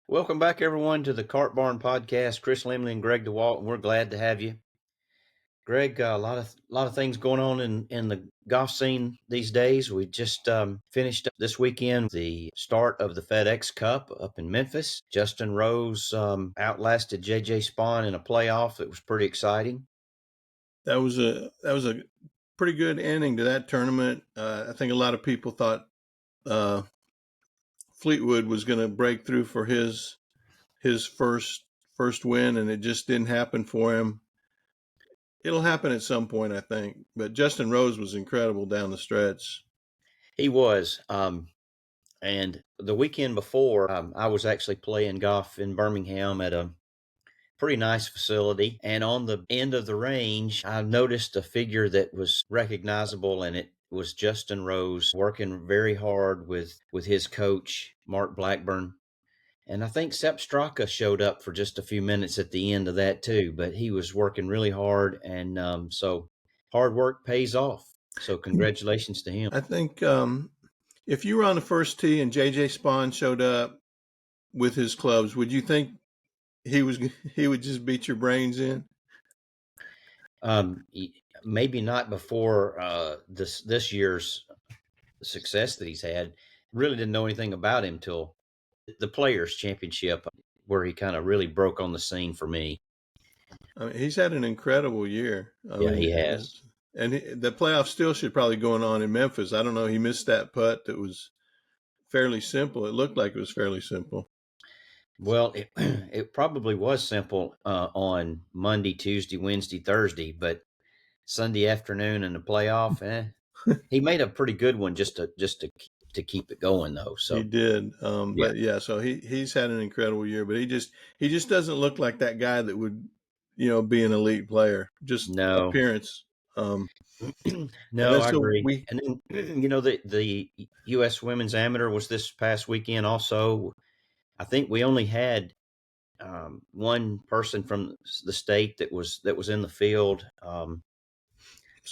Welcome back, everyone, to the Cart Barn Podcast. Chris Lemley and Greg DeWalt, and we're glad to have you. Greg, a lot of things going on in the golf scene these days. We just finished up this weekend the start of the FedEx Cup up in Memphis. Justin Rose outlasted JJ Spawn in a playoff. It was pretty exciting. That was a pretty good ending to that tournament. I think a lot of people thought Fleetwood was going to break through for his first win, and it just didn't happen for him. It'll happen at some point, I think. But Justin Rose was incredible down the stretch. He was. And the weekend before, I was actually playing golf in Birmingham at a pretty nice facility. And on the end of the range, I noticed a figure that was recognizable, and it was Justin Rose working very hard with his coach, Mark Blackburn. And I think Sepp Straka showed up for just a few minutes at the end of that too, but he was working really hard. And so hard work pays off. So congratulations to him. I think if you were on the first tee and JJ Spawn showed up with his clubs, would you think he would just beat your brains in? Maybe not before this year's success that he's had. Really didn't know anything about him till the Players Championship, where he kind of really broke on the scene for me. I mean, he's had an incredible year. He has. And the playoffs still should probably going on in Memphis. I don't know. He missed that putt that was fairly simple. It looked like it was fairly simple. Well, it probably was simple on Monday, Tuesday, Wednesday, Thursday, but Sunday afternoon in the playoff, he made a pretty good one just to keep it going though. So he did. But yeah, so he's had an incredible year, but he just doesn't look like that guy that would, be an elite player. Just no appearance. No, I agree. And then the U.S. Women's Amateur was this past weekend. Also, I think we only had one person from the state that was in the field.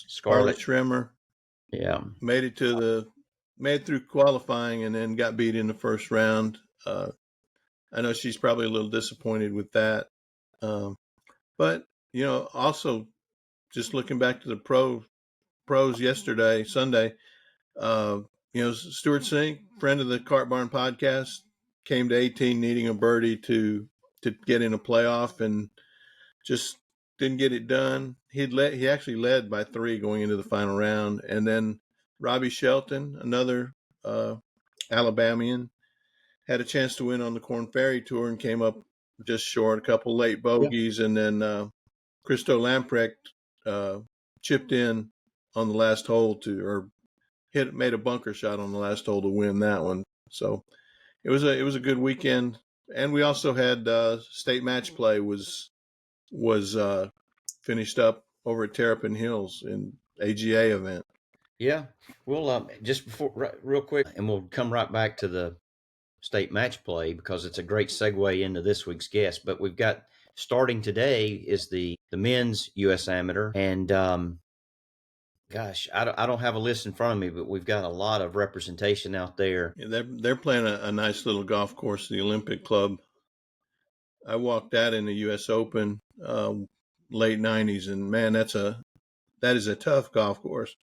Scarlett Schremer. Yeah, made it through qualifying and then got beat in the first round. I know she's probably a little disappointed with that. But also just looking back to the pros Sunday, Stuart Sink, friend of the Cart Barn podcast, came to 18 needing a birdie to get in a playoff and just didn't get it done. He actually led by 3 going into the final round. And then Robbie Shelton, another Alabamian, had a chance to win on the Korn Ferry Tour and came up just short, a couple late bogeys. Yep. And then Christo Lamprecht chipped in on the last hole made a bunker shot on the last hole to win that one. So it was a good weekend. And we also had state match play was finished up over at Terrapin Hills in AGA event. Yeah. Well, just before, real quick, and we'll come right back to the state match play because it's a great segue into this week's guest. But we've got starting today is the men's U.S. Amateur, and gosh, I don't have a list in front of me, but we've got a lot of representation out there. Yeah, they're playing a nice little golf course, the Olympic Club. I walked that in the U.S. Open late 90s, and man, that is a tough golf course.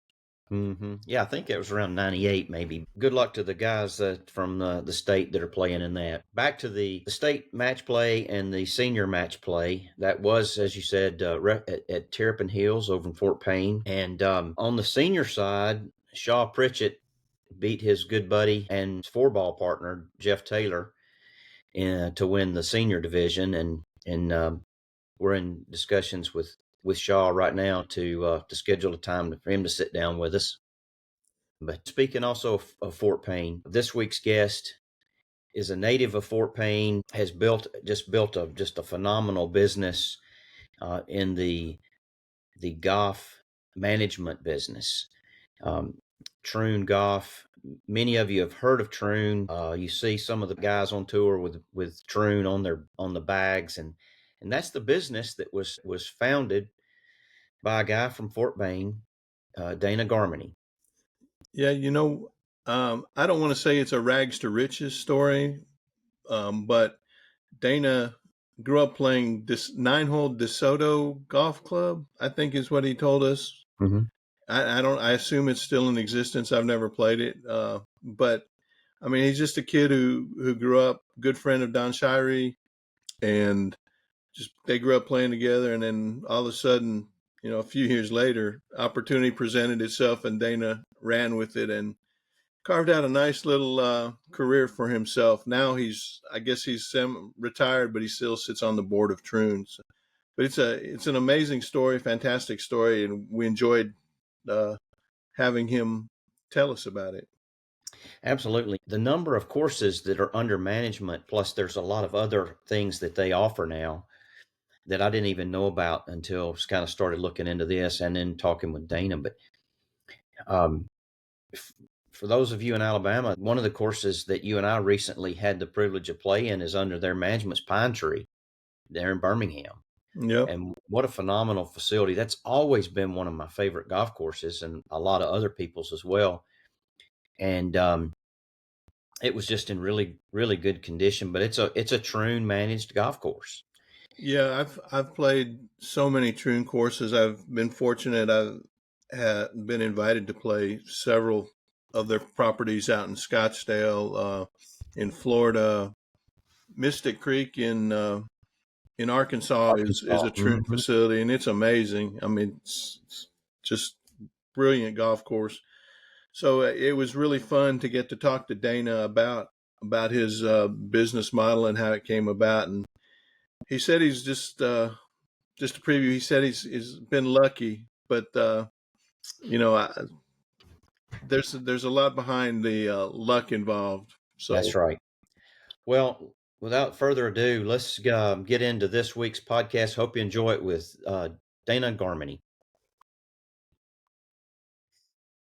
Mm-hmm. Yeah, I think it was around 98 maybe. Good luck to the guys from the state that are playing in that. Back to the state match play and the senior match play. That was, as you said, at Terrapin Hills over in Fort Payne. And on the senior side, Shaw Pritchett beat his good buddy and 4-ball partner, Jeff Taylor, to win the senior division. And we're in discussions with Shaw right now to schedule a time for him to sit down with us. But speaking also of Fort Payne, this week's guest is a native of Fort Payne, has built a phenomenal business in the golf management business. Trune Golf. Many of you have heard of Troon. You see some of the guys on tour with Troon on the bags, and that's the business that was founded by a guy from Fort Payne, Dana Garmany. Yeah, I don't want to say it's a rags to riches story, but Dana grew up playing this 9-hole DeSoto Golf Club, I think is what he told us. Mm-hmm. I assume it's still in existence. I've never played it. But I mean, he's just a kid who grew up, good friend of Don Shirey, and just they grew up playing together. And then all of a sudden, a few years later, opportunity presented itself, and Dana ran with it and carved out a nice little career for himself. Now I guess he's retired, but he still sits on the board of Troon. So, but it's an amazing story, fantastic story, and we enjoyed uh, having him tell us about it. Absolutely. The number of courses that are under management, plus there's a lot of other things that they offer now that I didn't even know about until kind of started looking into this and then talking with Dana. But um, for those of you in Alabama, one of the courses that you and I recently had the privilege of playing is under their management's Pine Tree there in Birmingham. Yep. And what a phenomenal facility. That's always been one of my favorite golf courses and a lot of other people's as well. And it was just in really, really good condition, but it's a Troon managed golf course. Yeah, I've played so many Troon courses. I've been fortunate. I've been invited to play several of their properties out in Scottsdale, in Florida. Mystic Creek in Arkansas is Arkansas. a Troon Mm-hmm. facility, and it's amazing. I mean, it's just brilliant golf course. So it was really fun to get to talk to Dana about his business model and how it came about. And he said he's just a preview. He said he's been lucky, but you know, there's a lot behind the luck involved. That's So right. Well, without further ado, let's get into this week's podcast. Hope you enjoy it with Dana Garmany.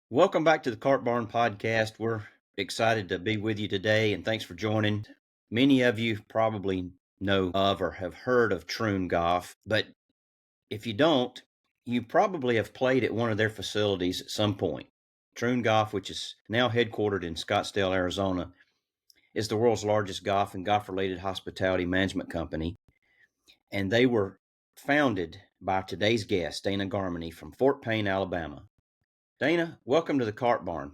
Welcome back to the Cart Barn Podcast. We're excited to be with you today, and thanks for joining. Many of you probably know of or have heard of Trune Golf, but if you don't, you probably have played at one of their facilities at some point. Trune Golf, which is now headquartered in Scottsdale, Arizona, is the world's largest golf and golf-related hospitality management company, and they were founded by today's guest, Dana Garmany from Fort Payne, Alabama. Dana, welcome to the Cart Barn.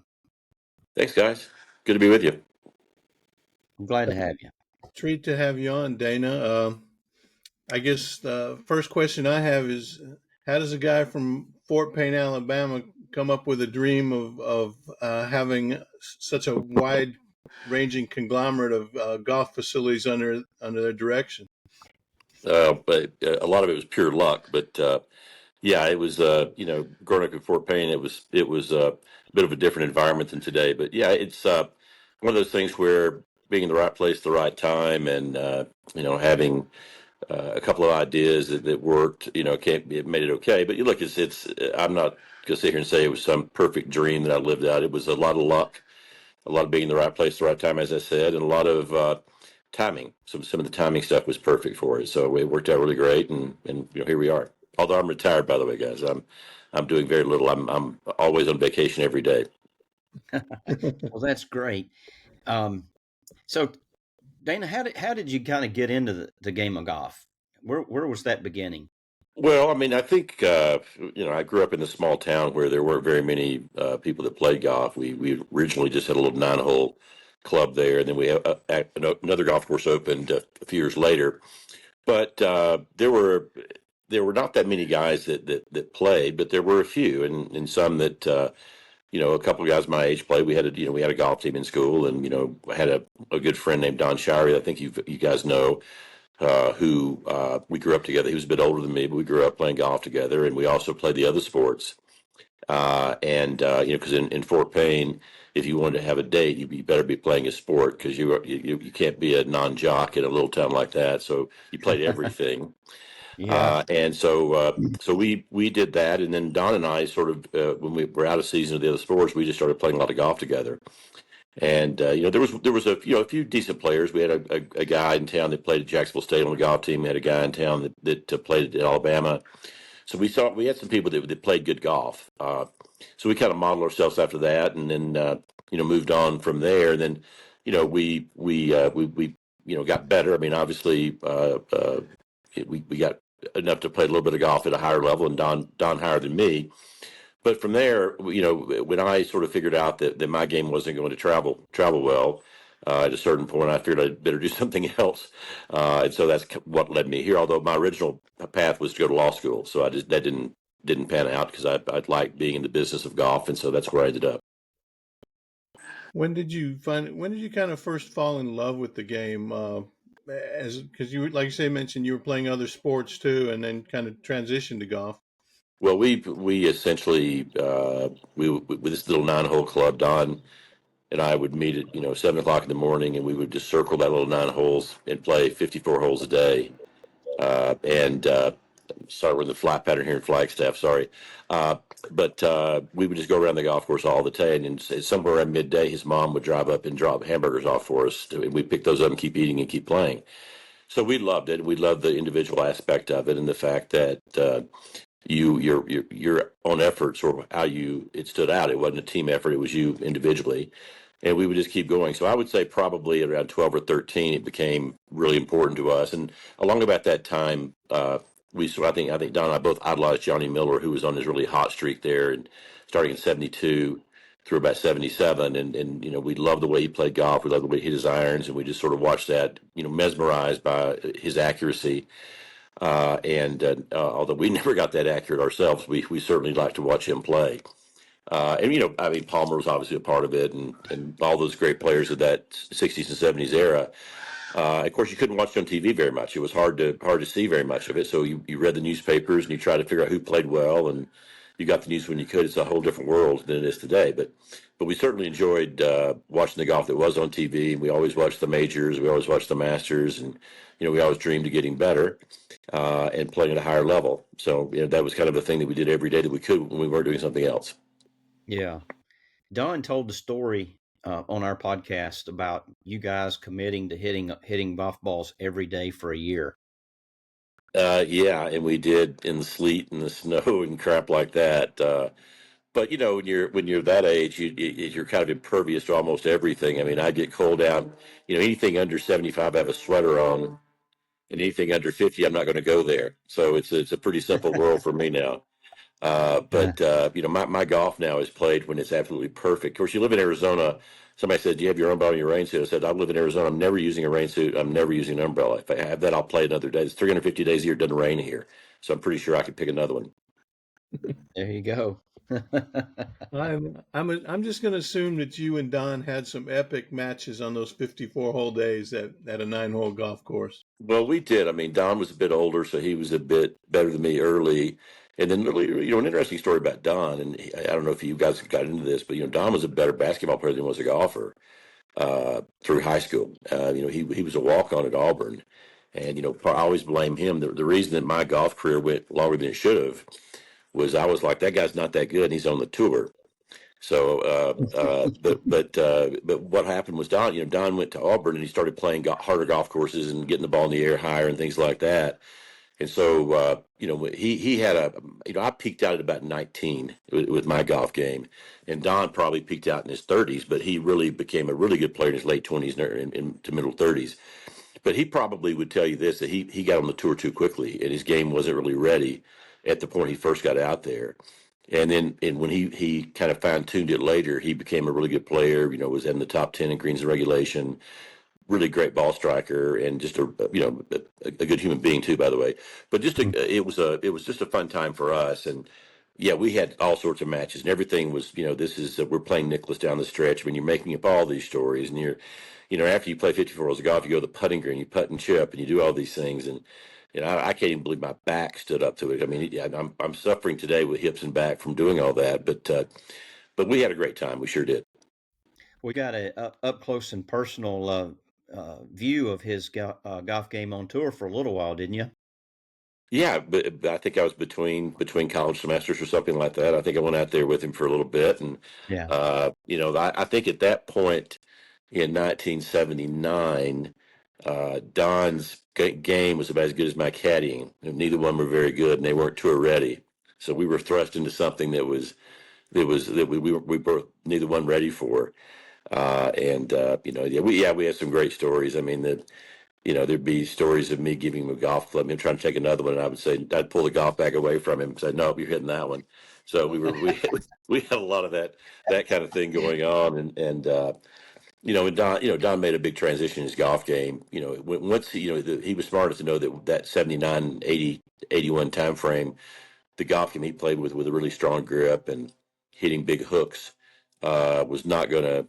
Thanks, guys. Good to be with you. I'm glad to have you. treat to have you on, Dana. I guess the first question I have is, how does a guy from Fort Payne, Alabama, come up with a dream of having such a wide-ranging conglomerate of golf facilities under their direction? But a lot of it was pure luck. But yeah, it was growing up in Fort Payne, it was a bit of a different environment than today. But yeah, it's one of those things where being in the right place at the right time, and having a couple of ideas that worked, it made it okay. But you look, it's I'm not gonna sit here and say it was some perfect dream that I lived out. It was a lot of luck, a lot of being in the right place at the right time, as I said, and a lot of timing. Some of the timing stuff was perfect for it, so it worked out really great, and here we are. Although I'm retired, by the way, guys, I'm doing very little. I'm always on vacation every day. Well, that's great. So, Dana, how did you kind of get into the game of golf? Where was that beginning? Well, I mean, I think I grew up in a small town where there weren't very many people that played golf. We originally just had a little 9-hole club there, and then we have another golf course opened a few years later. But there were not that many guys that played, but there were a few, and some that a couple of guys my age played. We had a golf team in school, and I had a good friend named Don Shirey. I think you guys know. Who we grew up together. He was a bit older than me, but we grew up playing golf together, and we also played the other sports. Because in Fort Payne, if you wanted to have a date, you better be playing a sport, because you can't be a non-jock in a little town like that. So you played everything. Yeah. So we did that, and then Don and I sort of when we were out of season of the other sports, we just started playing a lot of golf together. And there was a few decent players. We had a guy in town that played at Jacksonville State on the golf team. We had a guy in town that played at Alabama. So we had some people that played good golf. So we kind of modeled ourselves after that, and then moved on from there. And then we got better. I mean, obviously, we got enough to play a little bit of golf at a higher level, and Don higher than me. But from there, when I sort of figured out that my game wasn't going to travel well, at a certain point, I figured I'd better do something else, and so that's what led me here. Although my original path was to go to law school, so that didn't pan out because I liked being in the business of golf, and so that's where I ended up. When did you kind of first fall in love with the game? Because you, like you say, mentioned you were playing other sports too, and then kind of transitioned to golf. Well, we essentially with this little 9-hole club, Don and I would meet at 7 o'clock in the morning, and we would just circle that little 9 holes and play 54 holes a day. And sorry, we're in the flat pattern here in Flagstaff. Sorry, but we would just go around the golf course all the day, and somewhere around midday, his mom would drive up and drop hamburgers off for us. And we'd pick those up and keep eating and keep playing. So we loved it. We loved the individual aspect of it, and the fact that your own efforts or how it stood out. It wasn't a team effort; it was you individually, and we would just keep going. So I would say probably around 12 or 13, it became really important to us. And along about that time, I think Don and I both idolized Johnny Miller, who was on his really hot streak there, and starting in '72 through about '77, and we loved the way he played golf. We loved the way he hit his irons, and we just sort of watched that, mesmerized by his accuracy. And although we never got that accurate ourselves, we certainly liked to watch him play. And I mean, Palmer was obviously a part of it, and all those great players of that '60s and '70s era. Of course, you couldn't watch it on TV very much. It was hard to see very much of it. So you read the newspapers and you tried to figure out who played well, and you got the news when you could. It's a whole different world than it is today. But we certainly enjoyed watching the golf that was on TV. And we always watched the majors. We always watched the Masters, and we always dreamed of getting better and playing at a higher level. So that was kind of the thing that we did every day that we could when we weren't doing something else. Yeah. Don told the story on our podcast about you guys committing to hitting golf balls every day for a year. Yeah, and we did in the sleet and the snow and crap like that. But when you're that age, you're kind of impervious to almost everything. I mean, I get cold out. Anything under 75, I have a sweater on, and anything under 50, I'm not going to go there. So it's a pretty simple world for me now. But my golf now is played when it's absolutely perfect. Of course, you live in Arizona. Somebody said, "Do you have your umbrella and your rain suit?" I said, "I live in Arizona. I'm never using a rain suit. I'm never using an umbrella. If I have that, I'll play another day. It's 350 days a year. It doesn't rain here, so I'm pretty sure I could pick another one." There you go. I'm just going to assume that you and Don had some epic matches on those 54 hole days at a 9-hole golf course. Well, we did. I mean, Don was a bit older, so he was a bit better than me early. And then, really, an interesting story about Don, and I don't know if you guys got into this, but Don was a better basketball player than he was a golfer through high school. He was a walk-on at Auburn, and I always blame him. The reason that my golf career went longer than it should have was I was like, that guy's not that good, and he's on the tour. So, but what happened was Don went to Auburn and he started playing harder golf courses and getting the ball in the air higher and things like that. And so, he had I peaked out at about 19 with my golf game, and Don probably peaked out in his 30s, but he really became a really good player in his late 20s and into middle 30s. But he probably would tell you this, that he got on the tour too quickly, and his game wasn't really ready at the point he first got out there. And then when he kind of fine-tuned it later, he became a really good player, was in the top 10 in greens and regulation, really great ball striker, and just a good human being too, by the way. But it was just a fun time for us. And yeah, we had all sorts of matches, and everything was, we're playing Nicklaus down the stretch. When you're making up all these stories, and after you play 54 holes of golf, you go to the putting green, you putt and chip, and you do all these things. And I can't even believe my back stood up to it. I mean, I'm suffering today with hips and back from doing all that, but we had a great time. We sure did. We got a up close and personal view of his golf game on tour for a little while, didn't you? Yeah, but I think I was between college semesters or something like that. I think I went out there with him for a little bit, and Yeah. I think at that point in 1979, Don's game was about as good as my caddying. Neither one were very good, and they weren't tour ready. So we were thrust into something that we both neither one ready for. We had some great stories. I mean, there'd be stories of me giving him a golf club, him trying to take another one, and I'd pull the golf bag away from him and say, "No, you're hitting that one." So we had a lot of that kind of thing going on, and Don made a big transition in his golf game. Once he was smart enough to know that 79, 80, 81 time frame, the golf game he played with a really strong grip and hitting big hooks was not gonna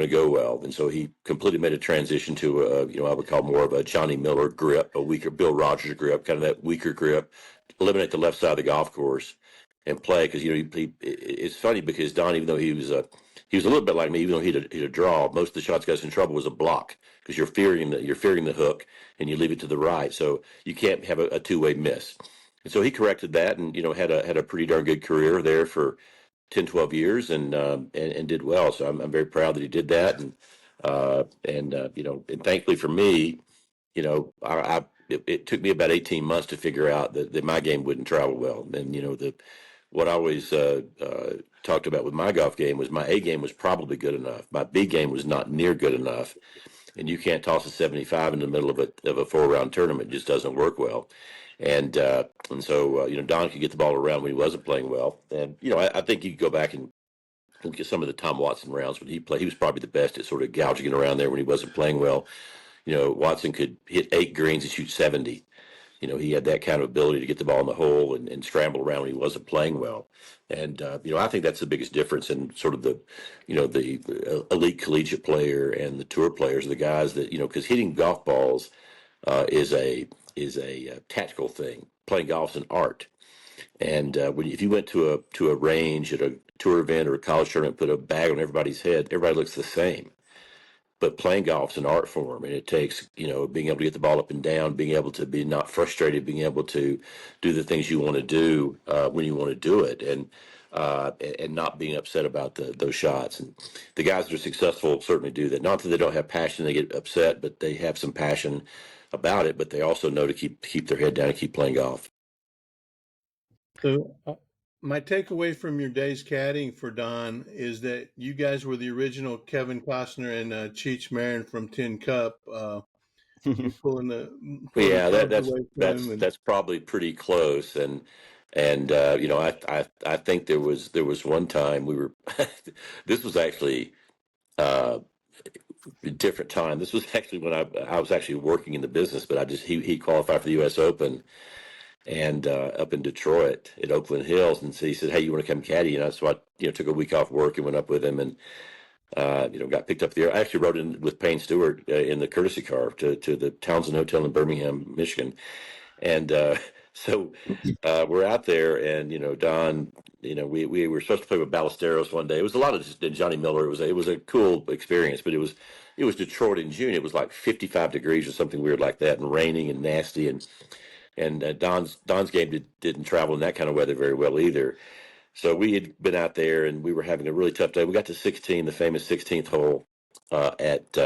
go well, and so he completely made a transition to I would call more of a Johnny Miller grip, a weaker Bill Rogers grip, kind of that weaker grip, eliminate the left side of the golf course and play, because it's funny because Don, even though he was a little bit like me, even though he'd a draw, most of the shots got us in trouble was a block, because you're fearing the hook and you leave it to the right, so you can't have a two-way miss. And so he corrected that, and had a pretty darn good career there for 10, 12 years, and did well. So I'm very proud that he did that, and thankfully for me, it took me about 18 months to figure out that my game wouldn't travel well. And what I always talked about with my golf game was my A game was probably good enough. My B game was not near good enough, and you can't toss a 75 in the middle of a 4-round tournament. It just doesn't work well. And so Don could get the ball around when he wasn't playing well. And I think you could go back and look at some of the Tom Watson rounds when he played. He was probably the best at sort of gouging it around there when he wasn't playing well. Watson could hit 8 greens and shoot 70. He had that kind of ability to get the ball in the hole and scramble around when he wasn't playing well. And I think that's the biggest difference in sort of the elite collegiate player and the tour players, the guys that because hitting golf balls is a tactical thing. Playing golf's an art, and if you went to a range at a tour event or a college tournament, put a bag on everybody's head, everybody looks the same. But playing golf's an art form, and it takes being able to get the ball up and down, being able to be not frustrated, being able to do the things you want to do when you want to do it, and not being upset about those shots. And the guys that are successful certainly do that. Not that they don't have passion, they get upset, but they have some passion about it. But they also know to keep their head down and keep playing golf. So my takeaway from your days caddying for Don is that you guys were the original Kevin Costner and Cheech Marin from Tin Cup. You're pulling the that's probably pretty close. And I think there was one time we were this was actually a different time. This was actually when I was actually working in the business, but he qualified for the U.S. Open and up in Detroit at Oakland Hills, and so he said, "Hey, you want to come caddy?" And so I took a week off work and went up with him, and got picked up there. I actually rode in with Payne Stewart in the courtesy car to the Townsend Hotel in Birmingham, Michigan, and so we're out there, and Don, we were supposed to play with Ballesteros one day. It was a lot of just Johnny Miller. It was a cool experience, but it was Detroit in June. It was like 55 degrees or something weird like that, and raining and nasty, and Don's game didn't travel in that kind of weather very well either. So we had been out there, and we were having a really tough day. We got to 16, the famous 16th hole at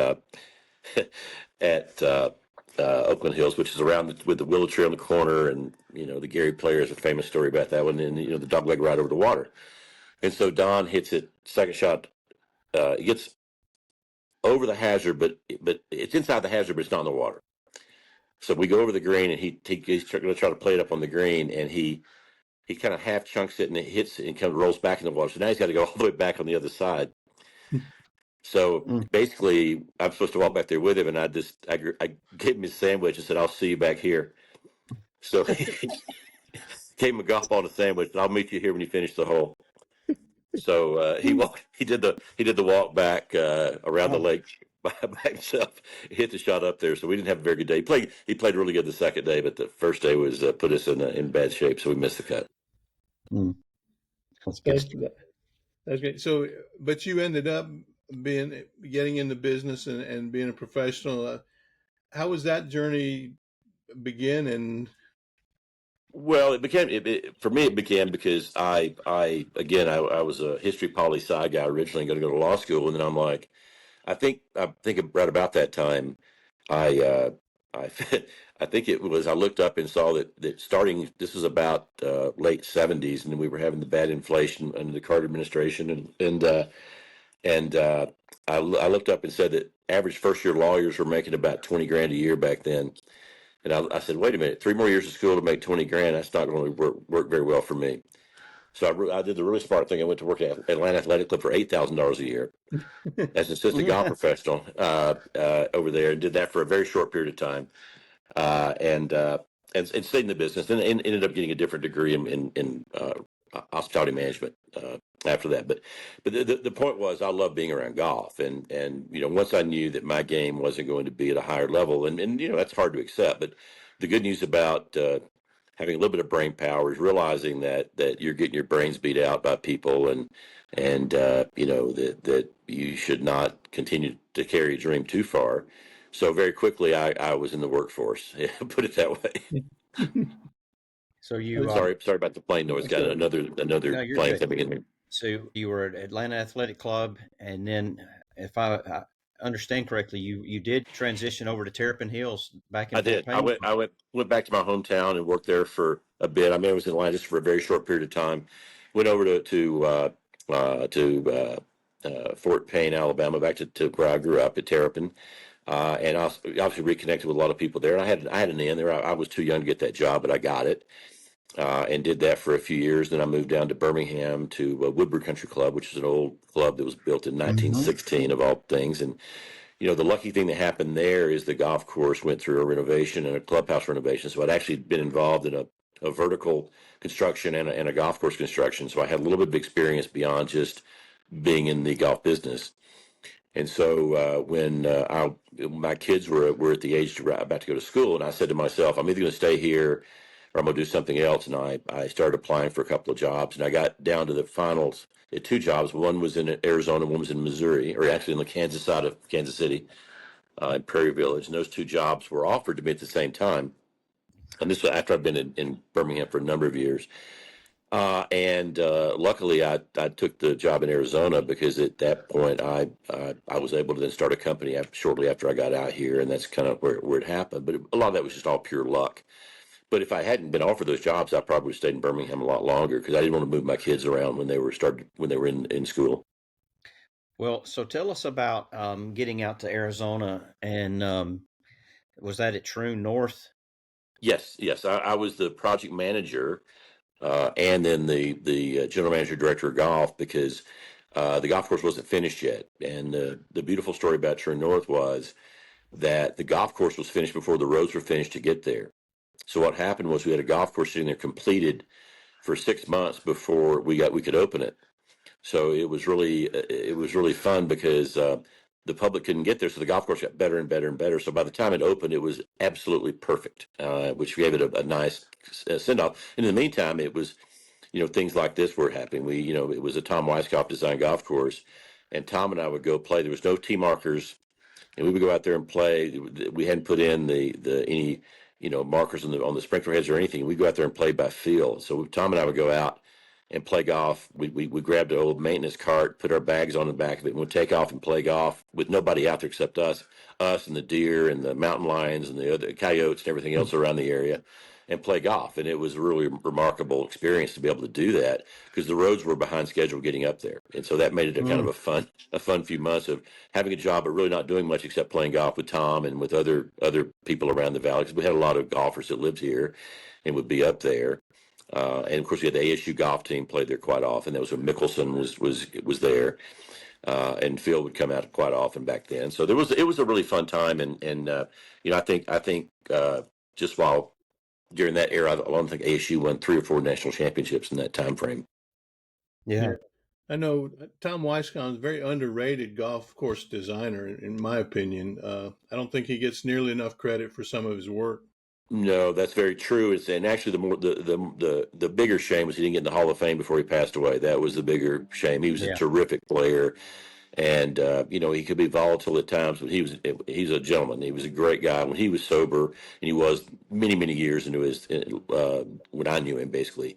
Oakland Hills, which is around with the willow tree on the corner, and the Gary Player is a famous story about that one, and the dogleg ride over the water. And so Don hits it, second shot, it gets over the hazard, but it's inside the hazard, but it's not in the water. So we go over the green, and he's going to try to play it up on the green, and he kind of half chunks it, and it hits and kind of rolls back in the water. So now he's got to go all the way back on the other side. So basically, I'm supposed to walk back there with him, and I gave him his sandwich and said, "I'll see you back here." So he gave him a golf ball and a sandwich, and "I'll meet you here when you finish the hole." So he did the walk back around the lake by himself, hit the shot up there. So we didn't have a very good day. He played really good the second day, but the first day was put us in bad shape, so we missed the cut. That's good. That's great. So, but you ended up getting into business and being a professional. How was that journey begin? And well, for me. It began because I was a history poli sci guy originally, going to go to law school, and then I'm like, I think right about that time, I think it was, I looked up and saw that starting, this was about late 70s, and we were having the bad inflation under the Carter administration, and I looked up and said average first year lawyers were making about 20 grand a year back then. And I said, wait a minute, 3 more years of school to make 20 grand. That's not going to work very well for me. So I did the really smart thing. I went to work at Atlanta Athletic Club for $8,000 a year as an assistant golf professional over there, and did that for a very short period of time, and stayed in the business, and ended up getting a different degree in hospitality management after that. But the point was, I love being around golf, and once I knew that my game wasn't going to be at a higher level, and that's hard to accept. But the good news about having a little bit of brain power is realizing that you're getting your brains beat out by people, and that you should not continue to carry a dream too far. So very quickly, I was in the workforce. Put it that way. So you sorry about the plane noise. Got another no, plane good. coming in here. So you were at Atlanta Athletic Club, and then, if I understand correctly, you did transition over to Terrapin Hills back in I did. Fort Payne? I went back to my hometown and worked there for a bit. I mean, I was in Atlanta just for a very short period of time. Went over to Fort Payne, Alabama, back to where I grew up at Terrapin, and I obviously reconnected with a lot of people there. And I had an in there. I was too young to get that job, but I got it. And did that for a few years. Then I moved down to Birmingham to Woodward Country Club, which is an old club that was built in 1916 of all things. And the lucky thing that happened there is the golf course went through a renovation and a clubhouse renovation. So I'd actually been involved in a vertical construction and a golf course construction. So I had a little bit of experience beyond just being in the golf business. And so when my kids were at the age about to go to school, and I said to myself, I'm either going to stay here or I'm going to do something else. And I started applying for a couple of jobs, and I got down to the finals at 2 jobs. One was in Arizona, one was in Missouri, or actually in the Kansas side of Kansas City, in Prairie Village. And those 2 jobs were offered to me at the same time. And this was after I'd been in Birmingham for a number of years. And luckily, I took the job in Arizona because at that point I was able to then start a company shortly after I got out here, and that's kind of where it happened. But a lot of that was just all pure luck. But if I hadn't been offered those jobs, I probably would have stayed in Birmingham a lot longer because I didn't want to move my kids around when they were in school. Well, so tell us about getting out to Arizona, and was that at Trune North? Yes. I was the project manager and then the general manager director of golf because the golf course wasn't finished yet. And the beautiful story about Trune North was that the golf course was finished before the roads were finished to get there. So what happened was we had a golf course sitting there completed for 6 months before we could open it. So it was really fun because the public couldn't get there, so the golf course got better and better and better. So by the time it opened, it was absolutely perfect, which gave it a nice send off. And in the meantime, it was things like this were happening. It was a Tom Weiskopf designed golf course, and Tom and I would go play. There was no tee markers, and we would go out there and play. We hadn't put in any markers on the sprinkler heads or anything. We'd go out there and play by feel. So Tom and I would go out and play golf. We grabbed an old maintenance cart, put our bags on the back of it, and we'd take off and play golf with nobody out there except us and the deer and the mountain lions and the other coyotes and everything else around the area, and play golf. And it was a really remarkable experience to be able to do that because the roads were behind schedule getting up there. And so that made it a kind of a fun few months of having a job but really not doing much except playing golf with Tom and with other people around the valley, because we had a lot of golfers that lived here and would be up there. And of course, we had the ASU golf team played there quite often. That was when Mickelson was there, and Phil would come out quite often back then. So it was a really fun time, and I think just while during that era, I don't think ASU won 3 or 4 national championships in that time frame. Yeah. I know Tom Weiskopf is a very underrated golf course designer, in my opinion. I don't think he gets nearly enough credit for some of his work. No, that's very true. And actually, the bigger shame was he didn't get in the Hall of Fame before he passed away. That was the bigger shame. He was a terrific player, and he could be volatile at times, but he's a gentleman. He was a great guy when he was sober, and he was many years into his when I knew him, basically.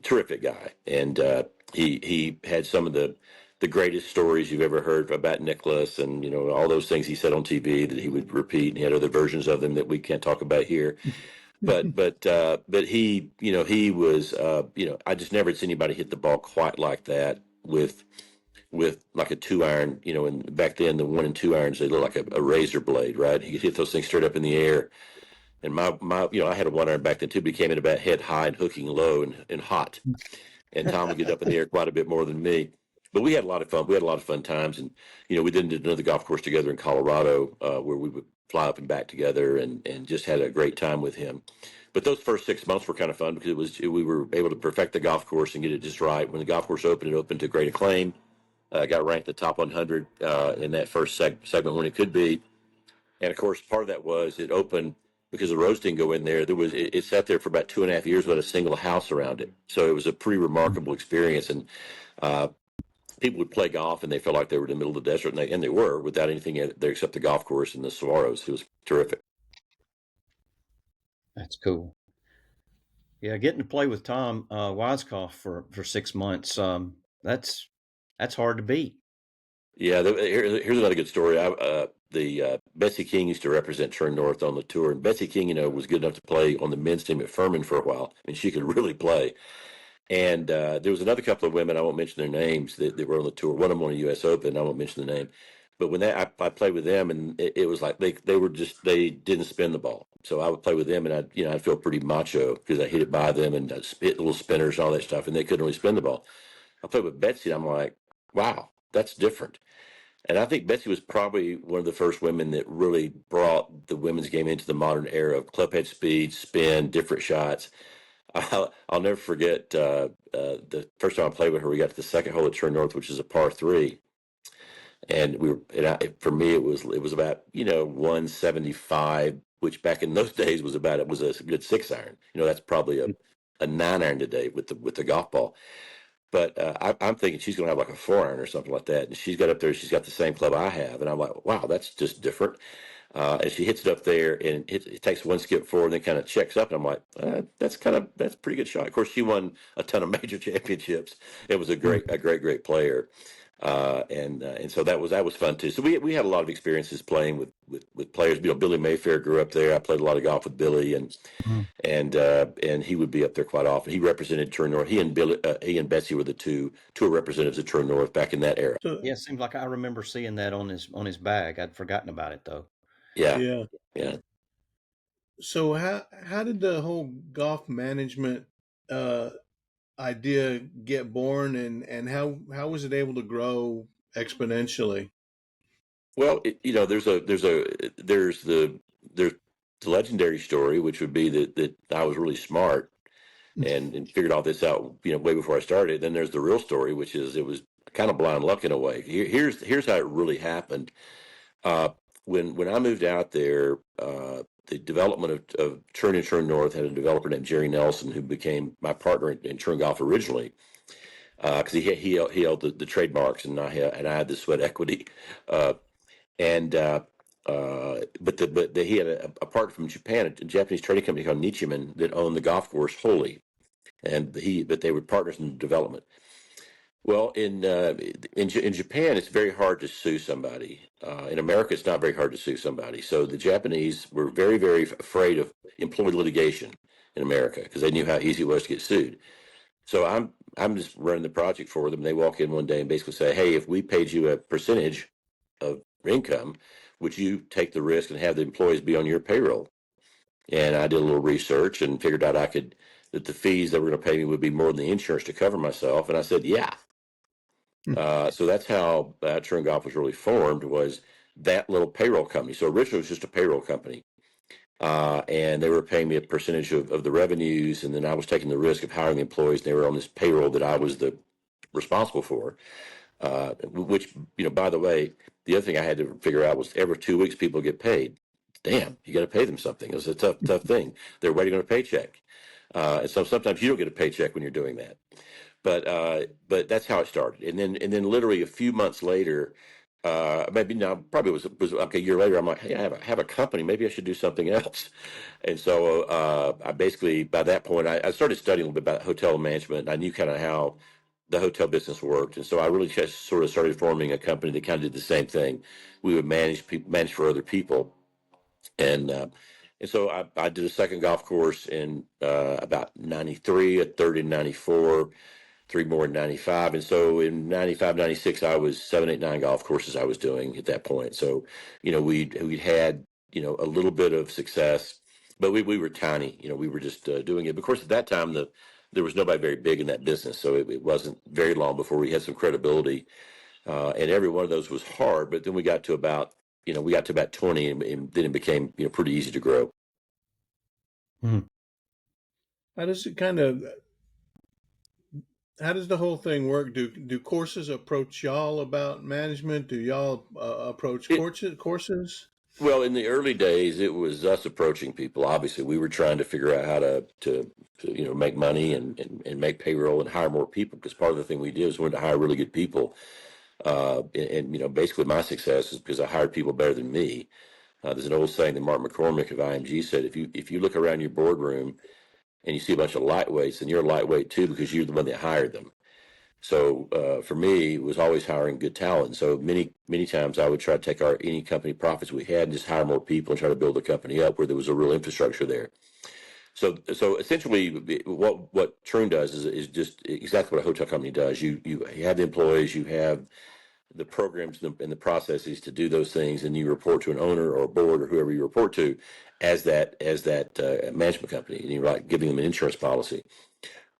Terrific guy, and he had some of the greatest stories you've ever heard about Nicholas, and all those things he said on TV that he would repeat, and he had other versions of them that we can't talk about here. But he he was I just never had seen anybody hit the ball quite like that with with like a 2-iron, and back then the 1 and 2 irons, they look like a razor blade, right? You could hit those things straight up in the air. And my I had a 1-iron back then too, but he came in about head high and hooking low and hot. And Tom would get up in the air quite a bit more than me. But we had a lot of fun. We had a lot of fun times. And, we then did another golf course together in Colorado where we would fly up and back together and just had a great time with him. But those first 6 months were kind of fun because we were able to perfect the golf course and get it just right. When the golf course opened, it opened to great acclaim. Got ranked the top 100 in that first segment when it could be. And of course, part of that was it opened because the roads didn't go in there. It sat there for about 2.5 years without a single house around it. So it was a pretty remarkable experience. And people would play golf and they felt like they were in the middle of the desert, and they were, without anything there except the golf course and the saguaros. It was terrific. That's cool. Yeah, getting to play with Tom Weiskopf for 6 months, that's hard to beat. Yeah, here's another good story. Betsy King used to represent Trune North on the tour, and Betsy King, was good enough to play on the men's team at Furman for a while, and she could really play. And there was another couple of women, I won't mention their names, that were on the tour. One of them won a U.S. Open, I won't mention the name. But when I played with them, and it was like they didn't spin the ball. So I would play with them, and I'd feel pretty macho because I hit it by them and I'd hit little spinners and all that stuff, and they couldn't really spin the ball. I played with Betsy, and I'm like, wow, that's different. And I think Betsy was probably one of the first women that really brought the women's game into the modern era of clubhead speed, spin, different shots. I'll never forget the first time I played with her. We got to the second hole at Trune North, which is a par 3, and for me it was about 175, which back in those days was a good 6-iron. That's probably a 9-iron today with the golf ball. But I'm thinking she's going to have like a 4-iron or something like that. And she's got up there, she's got the same club I have. And I'm like, wow, that's just different. And she hits it up there, and it takes one skip forward and then kind of checks up. And I'm like, that's a pretty good shot. Of course, she won a ton of major championships. It was a great player. And so that was fun too. So we had a lot of experiences playing with players. Billy Mayfair grew up there. I played a lot of golf with Billy, and he would be up there quite often. He represented Trune North. He and Betsy were the two tour representatives of Trune North back in that era. Yeah, it seems like I remember seeing that on his bag. I'd forgotten about it though. Yeah. So how did the whole golf management idea get born, and how was it able to grow exponentially? Well, there's the legendary story, which would be that I was really smart and figured all this out, way before I started. Then there's the real story, which is it was kind of blind luck in a way. Here's how it really happened. When I moved out there, the development of Troon and Trune North had a developer named Jerry Nelson, who became my partner in Trune Golf originally, because he held the trademarks, and I had the sweat equity. But he had a partner from Japan, a Japanese trading company called Nichiman, that owned the golf course wholly, but they were partners in the development. Well, in Japan, it's very hard to sue somebody. In America, it's not very hard to sue somebody. So the Japanese were very, very afraid of employee litigation in America because they knew how easy it was to get sued. So I'm just running the project for them. They walk in one day and basically say, "Hey, if we paid you a percentage of income, would you take the risk and have the employees be on your payroll?" And I did a little research and figured out that the fees that were going to pay me would be more than the insurance to cover myself. And I said, "Yeah." So that's how Trune Golf was really formed, was that little payroll company. So originally it was just a payroll company. And they were paying me a percentage of the revenues, and then I was taking the risk of hiring the employees, and they were on this payroll that I was responsible for. Which, by the way, the other thing I had to figure out was every 2 weeks people get paid. Damn, you got to pay them something. It was a tough thing. They're waiting on a paycheck. And so sometimes you don't get a paycheck when you're doing that. But that's how it started. And then literally a few months later, probably was like a year later, I'm like, hey, I have a company. Maybe I should do something else. And so I basically, by that point, I started studying a little bit about hotel management. I knew kind of how the hotel business worked. And so I really just sort of started forming a company that kind of did the same thing. We would manage for other people. And so I did a second golf course in about 93, a third in 94. three more in 95. And so in 95, 96, I was 7, 8, 9 golf courses I was doing at that point. So, we'd had, a little bit of success, but we were tiny, we were just doing it. But of course, at that time, there was nobody very big in that business. So it wasn't very long before we had some credibility. And every one of those was hard, but then we got to about 20, and then it became, pretty easy to grow. Mhm. How does it how does the whole thing work? Do courses approach y'all about management? Do y'all approach courses? Well, in the early days, it was us approaching people. Obviously, we were trying to figure out how to make money and make payroll and hire more people, because part of the thing we did was we wanted to hire really good people. Basically my success is because I hired people better than me. There's an old saying that Mark McCormick of IMG said, if you look around your boardroom and you see a bunch of lightweights, then you're a lightweight too, because you're the one that hired them. So for me, it was always hiring good talent. So many times I would try to take any company profits we had and just hire more people and try to build the company up where there was a real infrastructure there. So essentially, what Troon does is just exactly what a hotel company does. You have the employees, you have the programs and the processes to do those things, and you report to an owner or a board or whoever you report to as that management company, and you're like giving them an insurance policy.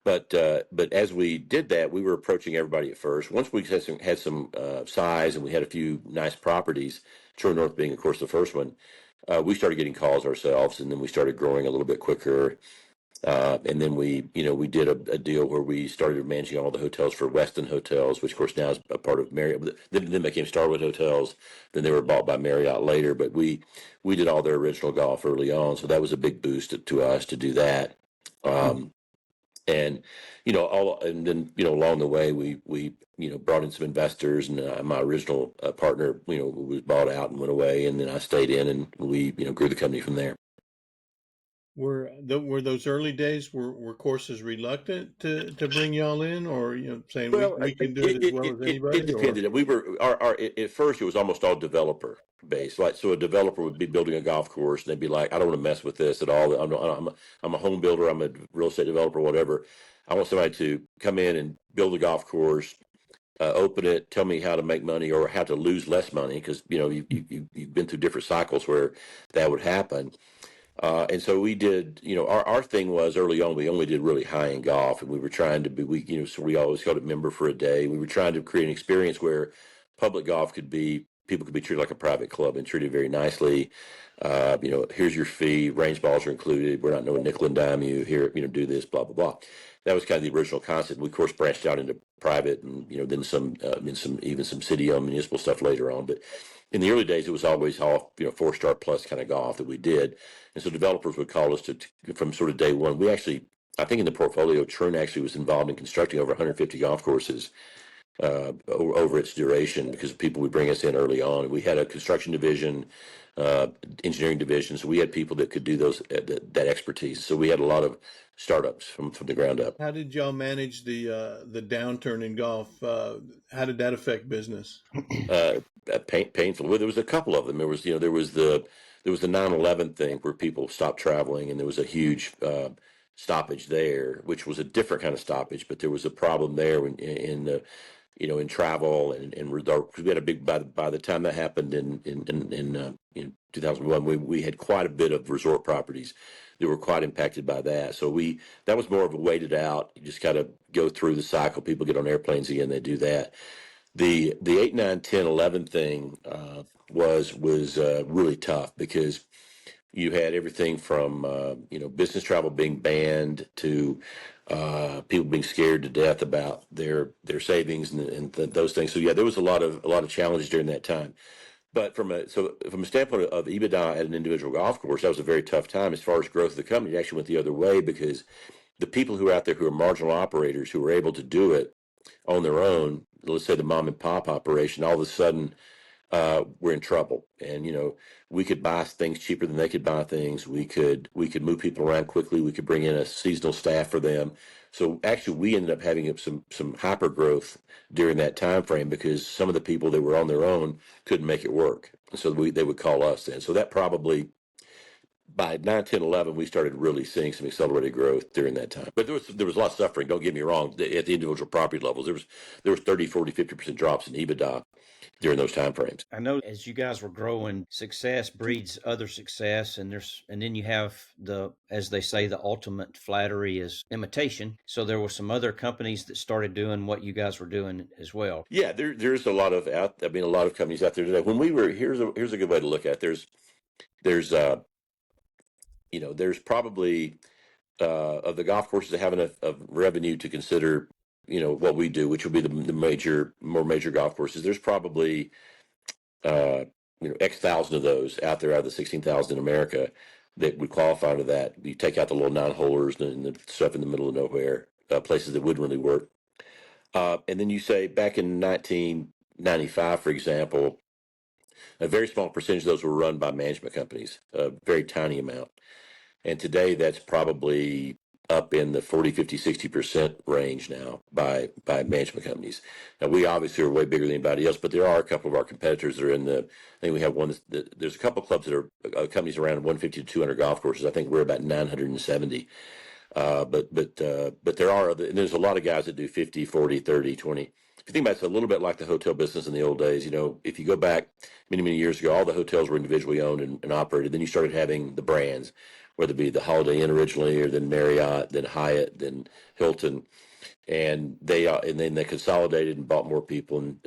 But as we did that, we were approaching everybody at first. Once we had some size and we had a few nice properties, True North being, of course, the first one, we started getting calls ourselves, and then we started growing a little bit quicker. And then we did a deal where we started managing all the hotels for Westin Hotels, which of course now is a part of Marriott. Then became Starwood Hotels. Then they were bought by Marriott later. But we did all their original golf early on, so that was a big boost to us to do that. And then along the way we brought in some investors, and my original partner was bought out and went away, and then I stayed in, and we grew the company from there. Were those early days were courses reluctant to bring y'all in, or saying Well, we can do it as well as it anybody? Or depended. We were at first it was almost all developer based. Like, so a developer would be building a golf course, and they'd be like, "I don't want to mess with this at all. I'm a home builder. I'm a real estate developer, whatever. I want somebody to come in and build a golf course, open it, tell me how to make money or how to lose less money, because you've been through different cycles where that would happen." And so we did, our thing was early on, we only did really high end golf, and we were trying to be, so we always got a member for a day. We were trying to create an experience where public golf people could be treated like a private club and treated very nicely. Here's your fee, range balls are included. We're not no nickel and dime you here, do this, blah, blah, blah. That was kind of the original concept. We of course branched out into private, and, then even some city owned municipal stuff later on. But in the early days, it was always all, 4-star plus kind of golf that we did. And so developers would call us from sort of day one. I think in the portfolio, Troon actually was involved in constructing over 150 golf courses over its duration, because people would bring us in early on. We had a construction division, engineering division, so we had people that could do that expertise. So we had a lot of startups from the ground up. how did y'all manage the downturn in golf? How did that affect business? Painful. Well, there was a couple of them. There was the 9/11 thing where people stopped traveling, and there was a huge stoppage there, which was a different kind of stoppage. But there was a problem there in travel, and we had a big, by the time that happened in 2001, we had quite a bit of resort properties that were quite impacted by that. So that was more of a waited out. You just got to go through the cycle. People get on airplanes again, they do that. The 8, 9, 10, 11 thing was really tough, because you had everything from business travel being banned to people being scared to death about their savings and those things. So yeah, there was a lot of challenges during that time. But from a standpoint of EBITDA at an individual golf course, that was a very tough time. As far as growth of the company, it actually went the other way, because the people who are out there who are marginal operators who were able to do it on their own, let's say the mom and pop operation, all of a sudden we're in trouble. And we could buy things cheaper than they could buy things. We could move people around quickly. We could bring in a seasonal staff for them. So actually, we ended up having some hyper growth during that time frame, because some of the people that were on their own couldn't make it work. So they would call us in. So that probably by 9, 10, 11, we started really seeing some accelerated growth during that time. But there was a lot of suffering. Don't get me wrong. At the individual property levels, there was 30, 40, 50% drops in EBITDA during those time frames. I know as you guys were growing, success breeds other success, and then you have as they say, the ultimate flattery is imitation. So there were some other companies that started doing what you guys were doing as well. Yeah, there's a lot of a lot of companies out there today. When we were here's a good way to look at it. There's there's probably of the golf courses that have enough of revenue to consider what we do, which would be the more major golf courses. There's probably X thousand of those out there out of the 16,000 in America that would qualify to that. You take out the little non-holers and the stuff in the middle of nowhere, places that wouldn't really work. And then you say back in 1995, for example, a very small percentage of those were run by management companies, a very tiny amount. And today that's probably up in the 40, 50, 60% range now by management companies. Now, we obviously are way bigger than anybody else, but there are a couple of our competitors that are I think we have one, there's a couple of clubs that are companies around 150 to 200 golf courses. I think we're about 970. But there are other, and there's a lot of guys that do 50, 40, 30, 20. If you think about it, it's a little bit like the hotel business in the old days. If you go back many, many years ago, all the hotels were individually owned and operated. Then you started having the brands, whether it be the Holiday Inn originally, or then Marriott, then Hyatt, then Hilton, and then they consolidated and bought more people, and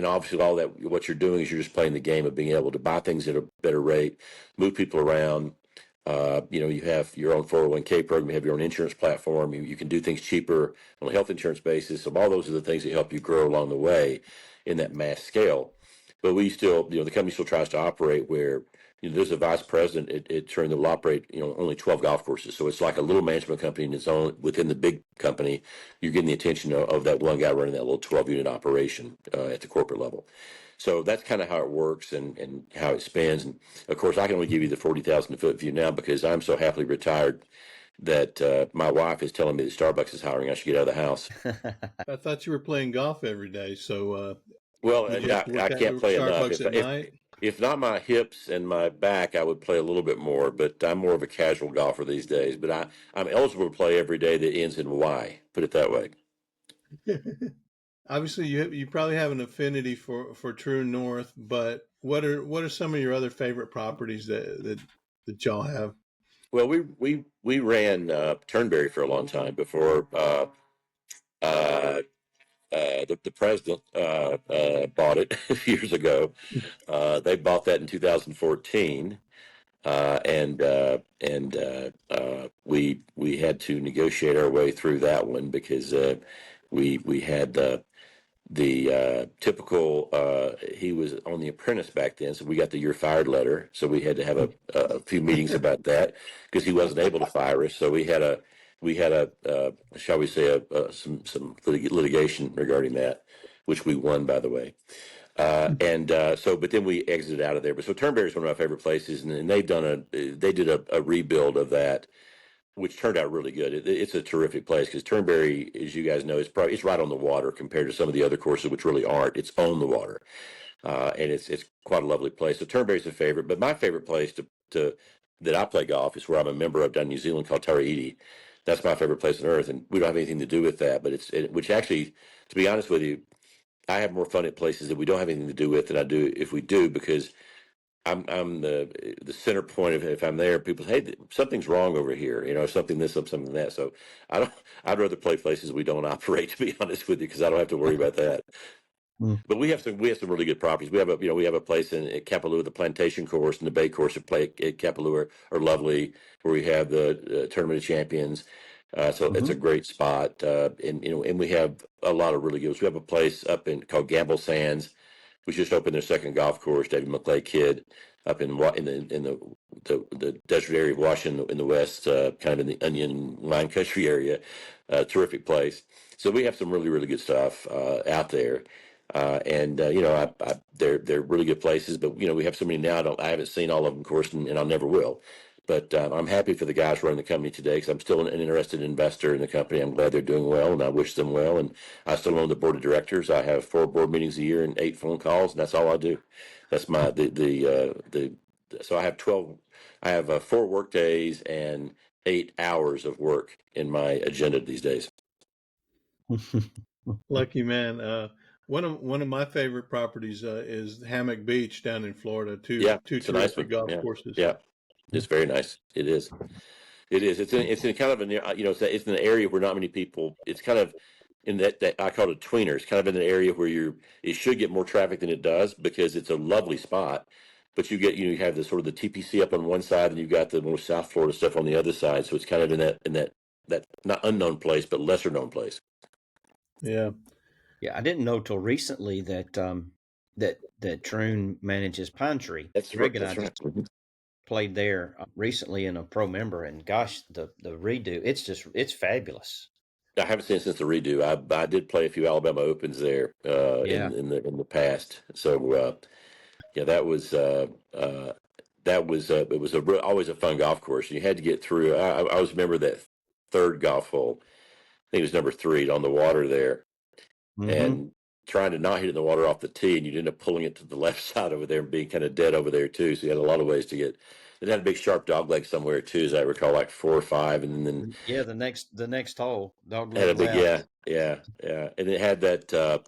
obviously all that. What you're doing is you're just playing the game of being able to buy things at a better rate, move people around. You have your own 401k program, you have your own insurance platform, you can do things cheaper on a health insurance basis. So all those are the things that help you grow along the way in that mass scale. But we still, the company still tries to operate where, there's a vice president at Troon that will operate, only 12 golf courses. So it's like a little management company in its own, within the big company. You're getting the attention of that one guy running that little 12-unit operation at the corporate level. So that's kind of how it works and how it spins. And of course, I can only give you the 40,000 foot view now because I'm so happily retired that my wife is telling me that Starbucks is hiring. I should get out of the house. I thought you were playing golf every day. So, well, did you have to work I at can't play enough. Starbucks at night? If not my hips and my back, I would play a little bit more. But I'm more of a casual golfer these days. But I'm eligible to play every day that ends in Y. Put it that way. Obviously, you probably have an affinity for True North, but what are some of your other favorite properties that y'all have? Well, we ran Turnberry for a long time before the president bought it years ago. They bought that in 2014, we had to negotiate our way through that one because we had the typical he was on The Apprentice back then, so we got the "you're fired" letter. So we had to have a few meetings about that because he wasn't able to fire us. So we had a shall we say some litigation regarding that, which we won, by the way. But then we exited out of there. But so Turnberry is one of my favorite places, and they did a rebuild of that, which turned out really good. It's a terrific place because Turnberry, as you guys know, it's right on the water compared to some of the other courses, which really aren't. It's on the water, and it's quite a lovely place. So Turnberry's a favorite, but my favorite place to that I play golf is where I'm a member of down in New Zealand called Taraiti. That's my favorite place on earth, and we don't have anything to do with that. But which actually, to be honest with you, I have more fun at places that we don't have anything to do with than I do if we do, because I'm the center point of, if I'm there, people say, hey, something's wrong over here, something this, something that. So I'd rather play places we don't operate, to be honest with you, because I don't have to worry about that. But we have some really good properties. We have a place at Kapalua, the Plantation Course and the Bay Course at Kapalua are lovely, where we have the Tournament of Champions. So it's a great spot, and we have a lot of really good ones. We have a place called Gamble Sands, which just opened their second golf course. David McClay Kidd up in the desert area of Washington in the west, kind of in the Onion Wine Country area. Terrific place. So we have some really, really good stuff out there. They're really good places, but we have so many now. I haven't seen all of them, of course, and I never will. But I'm happy for the guys running the company today, because I'm still an interested investor in the company. I'm glad they're doing well, and I wish them well. And I still own the board of directors. I have 4 board meetings a year and 8 phone calls, and that's all I do. That's my so I have 12 I have 4 work days and 8 hours of work in my agenda these days. Lucky man. One of my favorite properties is Hammock Beach down in Florida. Yeah, Two it's a nice terrific one. golf Yeah, courses. yeah, it's very nice. It is. It is. It's in kind of it's in an area where not many people. It's kind of in that I call it a tweener. It's kind of in an area where it should get more traffic than it does because it's a lovely spot. But you have the sort of the TPC up on one side, and you've got the more South Florida stuff on the other side. So it's kind of in that not unknown place, but lesser known place. Yeah. Yeah, I didn't know till recently that that Troon manages Pine Tree. That's right. Greg and I That's right. just played there recently in a pro member, and gosh, the redo, it's fabulous. I haven't seen it since the redo. I did play a few Alabama Opens there Yeah. in the past. So yeah, it was always a fun golf course. You had to get through. I always remember that third golf hole. I think it was number 3 on the water there, Mm-hmm. and trying to not hit it in the water off the tee, and you'd end up pulling it to the left side over there and being kind of dead over there too. So you had a lot of ways to get. It had a big sharp dog leg somewhere too, as I recall, like 4 or 5, and then Yeah, the next hole, dog had a leg big left. yeah, and it had that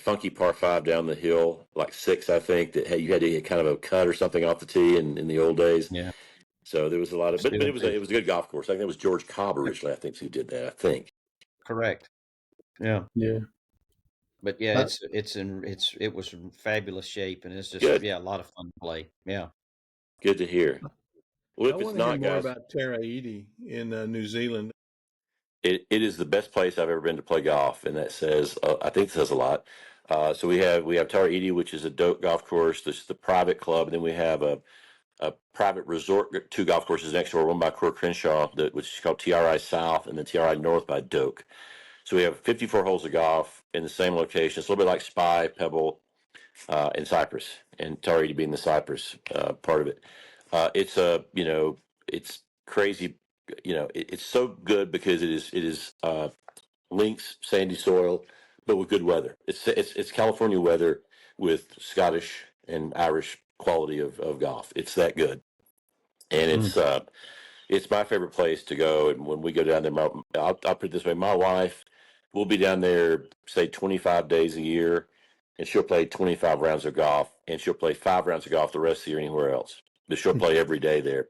funky par 5 down the hill, like 6, I think, you had to hit kind of a cut or something off the tee in the old days. Yeah, So there was a lot of, but still it was do. it was a good golf course. I think it was George Cobb originally, I think, who did that. I think. Correct. Yeah. Yeah. But yeah, Uh, it was in fabulous shape, and it's just Good, a lot of fun to play. Yeah. good to hear. Well, I if it's want to hear not, more guys, about Taraiti in New Zealand. it is the best place I've ever been to play golf, and that says I think it says a lot. So we have Tara Edie, which is a dope golf course. This is the private club, and then we have a private resort, 2 golf courses next door, one by Core Crenshaw, which is called TRI South, and then TRI North by Doak. So we have 54 holes of golf in the same location. It's a little bit like Spy, Pebble, and Cypress, and Tara being the Cypress part of it. It's crazy. It's so good because it is links, sandy soil, but with good weather. It's California weather with Scottish and Irish quality of golf. It's that good, and it's my favorite place to go. And when we go down there, I'll put it this way: my wife will be down there, say 25 days a year, and she'll play 25 rounds of golf, and she'll play 5 rounds of golf the rest of the year anywhere else. But she'll play every day there.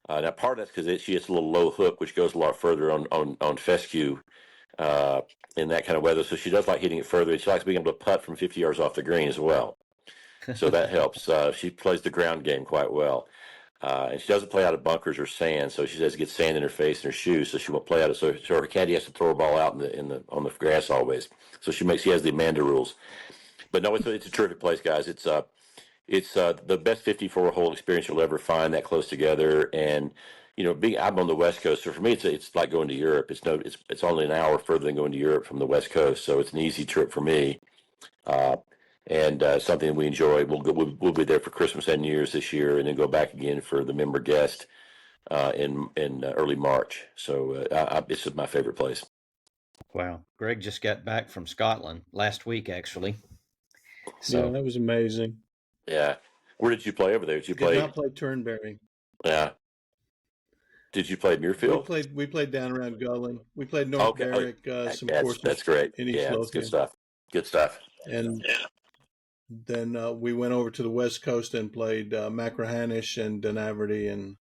Now, part of that's because she hits a little low hook, which goes a lot further on fescue in that kind of weather. So she does like hitting it further, and she likes being able to putt from 50 yards off the green as well. So that helps. She plays the ground game quite well. And she doesn't play out of bunkers or sand, so she doesn't get sand in her face and her shoes, so she won't play out of. So her caddy has to throw a ball out on the grass always. So she has the Amanda rules. But no, it's a terrific place, guys. It's the best 54 hole experience you'll ever find that close together. And I'm on the West Coast, so for me it's like going to Europe. It's only an hour further than going to Europe from the West Coast, so it's an easy trip for me. And something we enjoy. We'll be there for Christmas and New Year's this year, and then go back again for the member guest in early March. So this is my favorite place. Wow. Greg just got back from Scotland last week, actually. Yeah, So that was amazing. Yeah, where did you play over there? Did you Did play? not play Turnberry. Yeah. Did you play Muirfield? We played down around Gullin. We played North Okay, Berwick, some courses. that's great. In East Yeah, it's Lothian. good stuff. Good stuff. And then we went over to the West Coast and played Machrihanish and Dunaverty and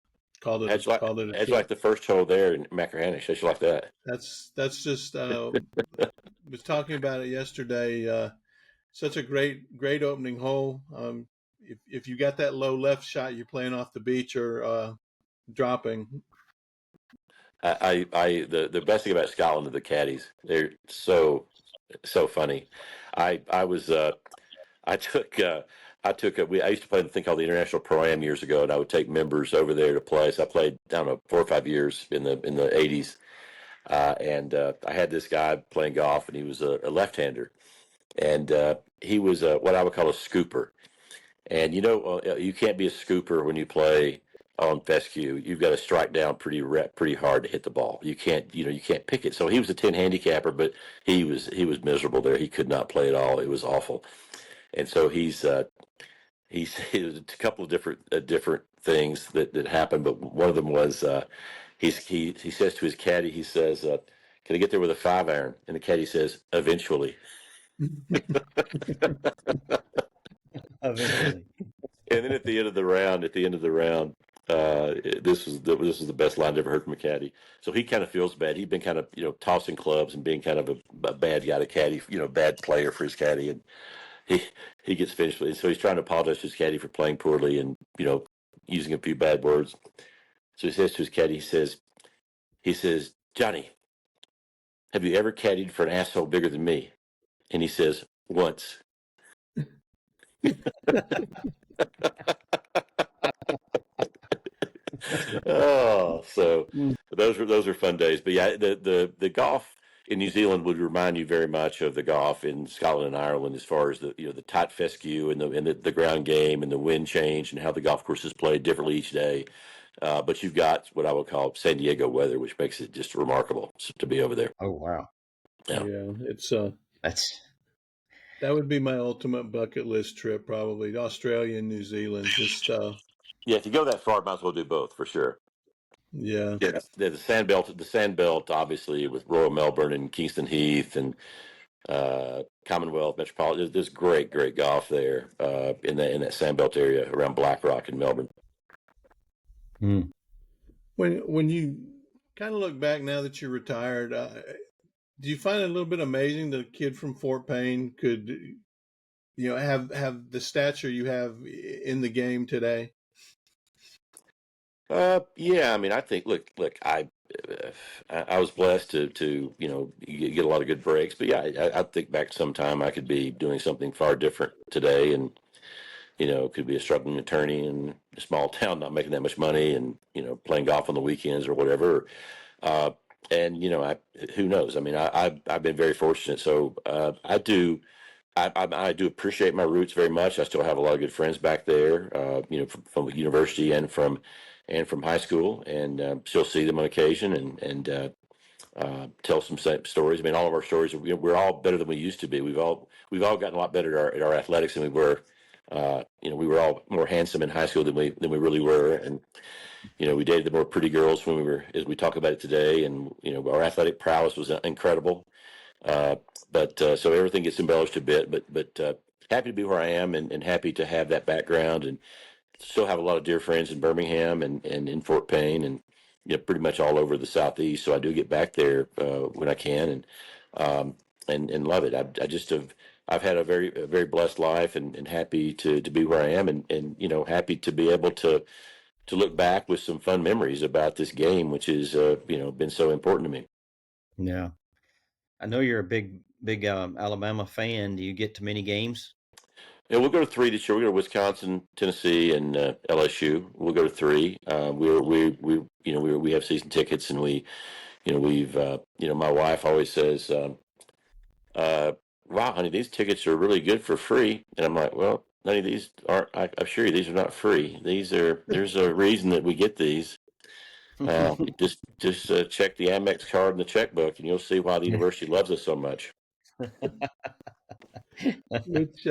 called it a It's trip. like the first hole there in Machrihanish. How'd you like that? That's just was talking about it yesterday. Such a great opening hole. If you got that low left shot, you're playing off the beach or dropping. The best thing about Scotland are the caddies. They're so funny. I used to play a thing called the International Pro-Am years ago, and I would take members over there to play. So I played, I don't know, 4 or 5 years in the 80s, and I had this guy playing golf, and he was a left-hander, and he was what I would call a scooper. And you can't be a scooper when you play on fescue. You've got to strike down pretty hard to hit the ball. You can't pick it. So he was a 10 handicapper, but he was miserable there. He could not play at all. It was awful. And so he was a couple of different things that happened, but one of them was he says to his caddy, he says, "Can I get there with a 5-iron?" And the caddy says, "Eventually." Eventually. And then at the end of the round, this was the best line I've ever heard from a caddy. So he kind of feels bad. He'd been kind of tossing clubs and being kind of a bad guy to caddy, bad player for his caddy, and he he gets finished with it. So he's trying to apologize to his caddy for playing poorly and using a few bad words. So he says to his caddy, he says, "Johnny, have you ever caddied for an asshole bigger than me?" And he says, "Once." Oh, so Mm. those are fun days. But yeah, the golf in New Zealand would remind you very much of the golf in Scotland and Ireland, as far as the tight fescue and the ground game and the wind change and how the golf courses play differently each day. But you've got what I would call San Diego weather, which makes it just remarkable to be over there. Oh wow, Yeah. Yeah, it's that's that would be my ultimate bucket list trip, probably Australia and New Zealand. Just Yeah, if you go that far, might as well do both for sure. yeah. Yeah, the sand belt, obviously with Royal Melbourne and Kingston Heath and Commonwealth Metropolitan. There's great golf there in that Sandbelt area around Blackrock in Melbourne. mm. When you kind of look back now that you're retired, do you find it a little bit amazing that a kid from Fort Payne could, have the stature you have in the game today? Yeah, I mean, I think look, I was blessed to get a lot of good breaks, but yeah, I think back sometime I could be doing something far different today, and could be a struggling attorney in a small town, not making that much money, and playing golf on the weekends or whatever. Uh, and who knows? I mean, I've been very fortunate, so I do appreciate my roots very much. I still have a lot of good friends back there, from university and from high school, and still see them on occasion and tell some stories. I mean, all of our stories, we're all better than we used to be. We've all gotten a lot better at our athletics than we were. We were all more handsome in high school than we really were, and we dated the more pretty girls when we were, as we talk about it today, and our athletic prowess was incredible. Uh, but so everything gets embellished a bit, but happy to be where I am, and happy to have that background, and still have a lot of dear friends in Birmingham and in Fort Payne, and pretty much all over the Southeast. So I do get back there when I can, and love it. I've had a very blessed life, and happy to be where I am, and happy to be able to look back with some fun memories about this game, which has been so important to me. Yeah. I know you're a big Alabama fan. Do you get to many games? Yeah, we'll go to three this year. We'll go to Wisconsin, Tennessee, and LSU. We'll go to three. We have season tickets, and we've my wife always says, "Wow, honey, these tickets are really good for free." And I'm like, "Well, honey, these aren't. I assure you, these are not free. There's a reason that we get these. Just check the Amex card and the checkbook, and you'll see why the university loves us so much." Which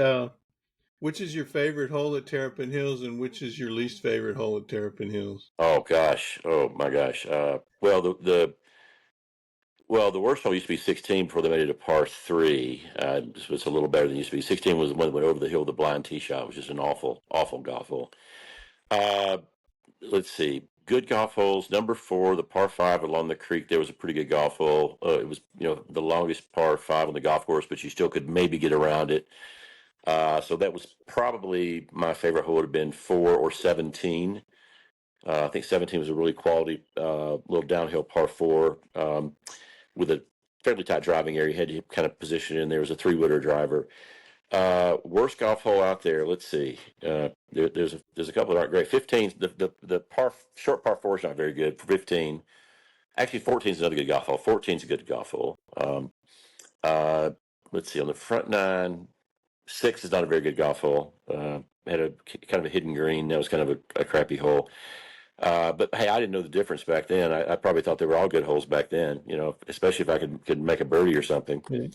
which is your favorite hole at Terrapin Hills, and which is your least favorite hole at Terrapin Hills? Oh gosh, oh my gosh. Well, the worst hole used to be 16 before they made it a par three. So it's a little better than it used to be. 16 was the one that went over the hill, the blind tee shot, which is an awful golf hole. Uh, let's see. Good golf holes. Number 4, the par 5 along the creek. There was a pretty good golf hole. It was, the longest par 5 on the golf course, but you still could maybe get around it. So that was probably my favorite hole. Would have been 4 or 17. I think 17 was a really quality little downhill par 4 with a fairly tight driving area. You had to kind of position it in. There was a 3-wooder driver. Worst golf hole out there. Let's see. There's a couple that aren't great. 15, the short par 4 is not very good. 15, actually 14 is another good golf hole. 14 is a good golf hole. Let's see. On the front 9, 6 is not a very good golf hole. Had a kind of a hidden green. That was kind of a crappy hole. But hey, I didn't know the difference back then. I probably thought they were all good holes back then, especially if I could make a birdie or something. Yeah.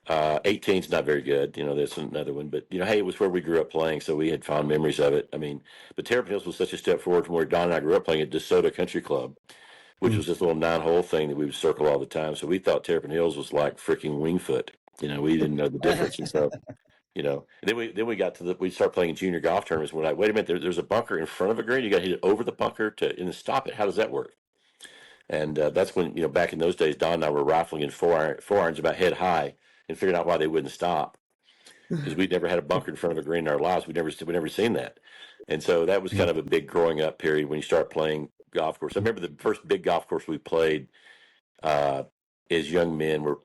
18's not very good. There's another one, but hey, it was where we grew up playing, so we had fond memories of it. I mean, but Terrapin Hills was such a step forward from where Don and I grew up playing at DeSoto Country Club, which was this little 9-hole thing that we would circle all the time. So we thought Terrapin Hills was like freaking Wingfoot. We didn't know the difference, and so and then we got to we started playing junior golf tournaments. We're like, wait a minute, there's a bunker in front of a green. You got to hit it over the bunker and then stop it. How does that work? And that's when back in those days, Don and I were rifling in four irons about head high and figuring out why they wouldn't stop, because we'd never had a bunker in front of a green in our lives. We'd never seen that, and so that was kind of a big growing up period when you start playing golf course. I remember the first big golf course we played as young men were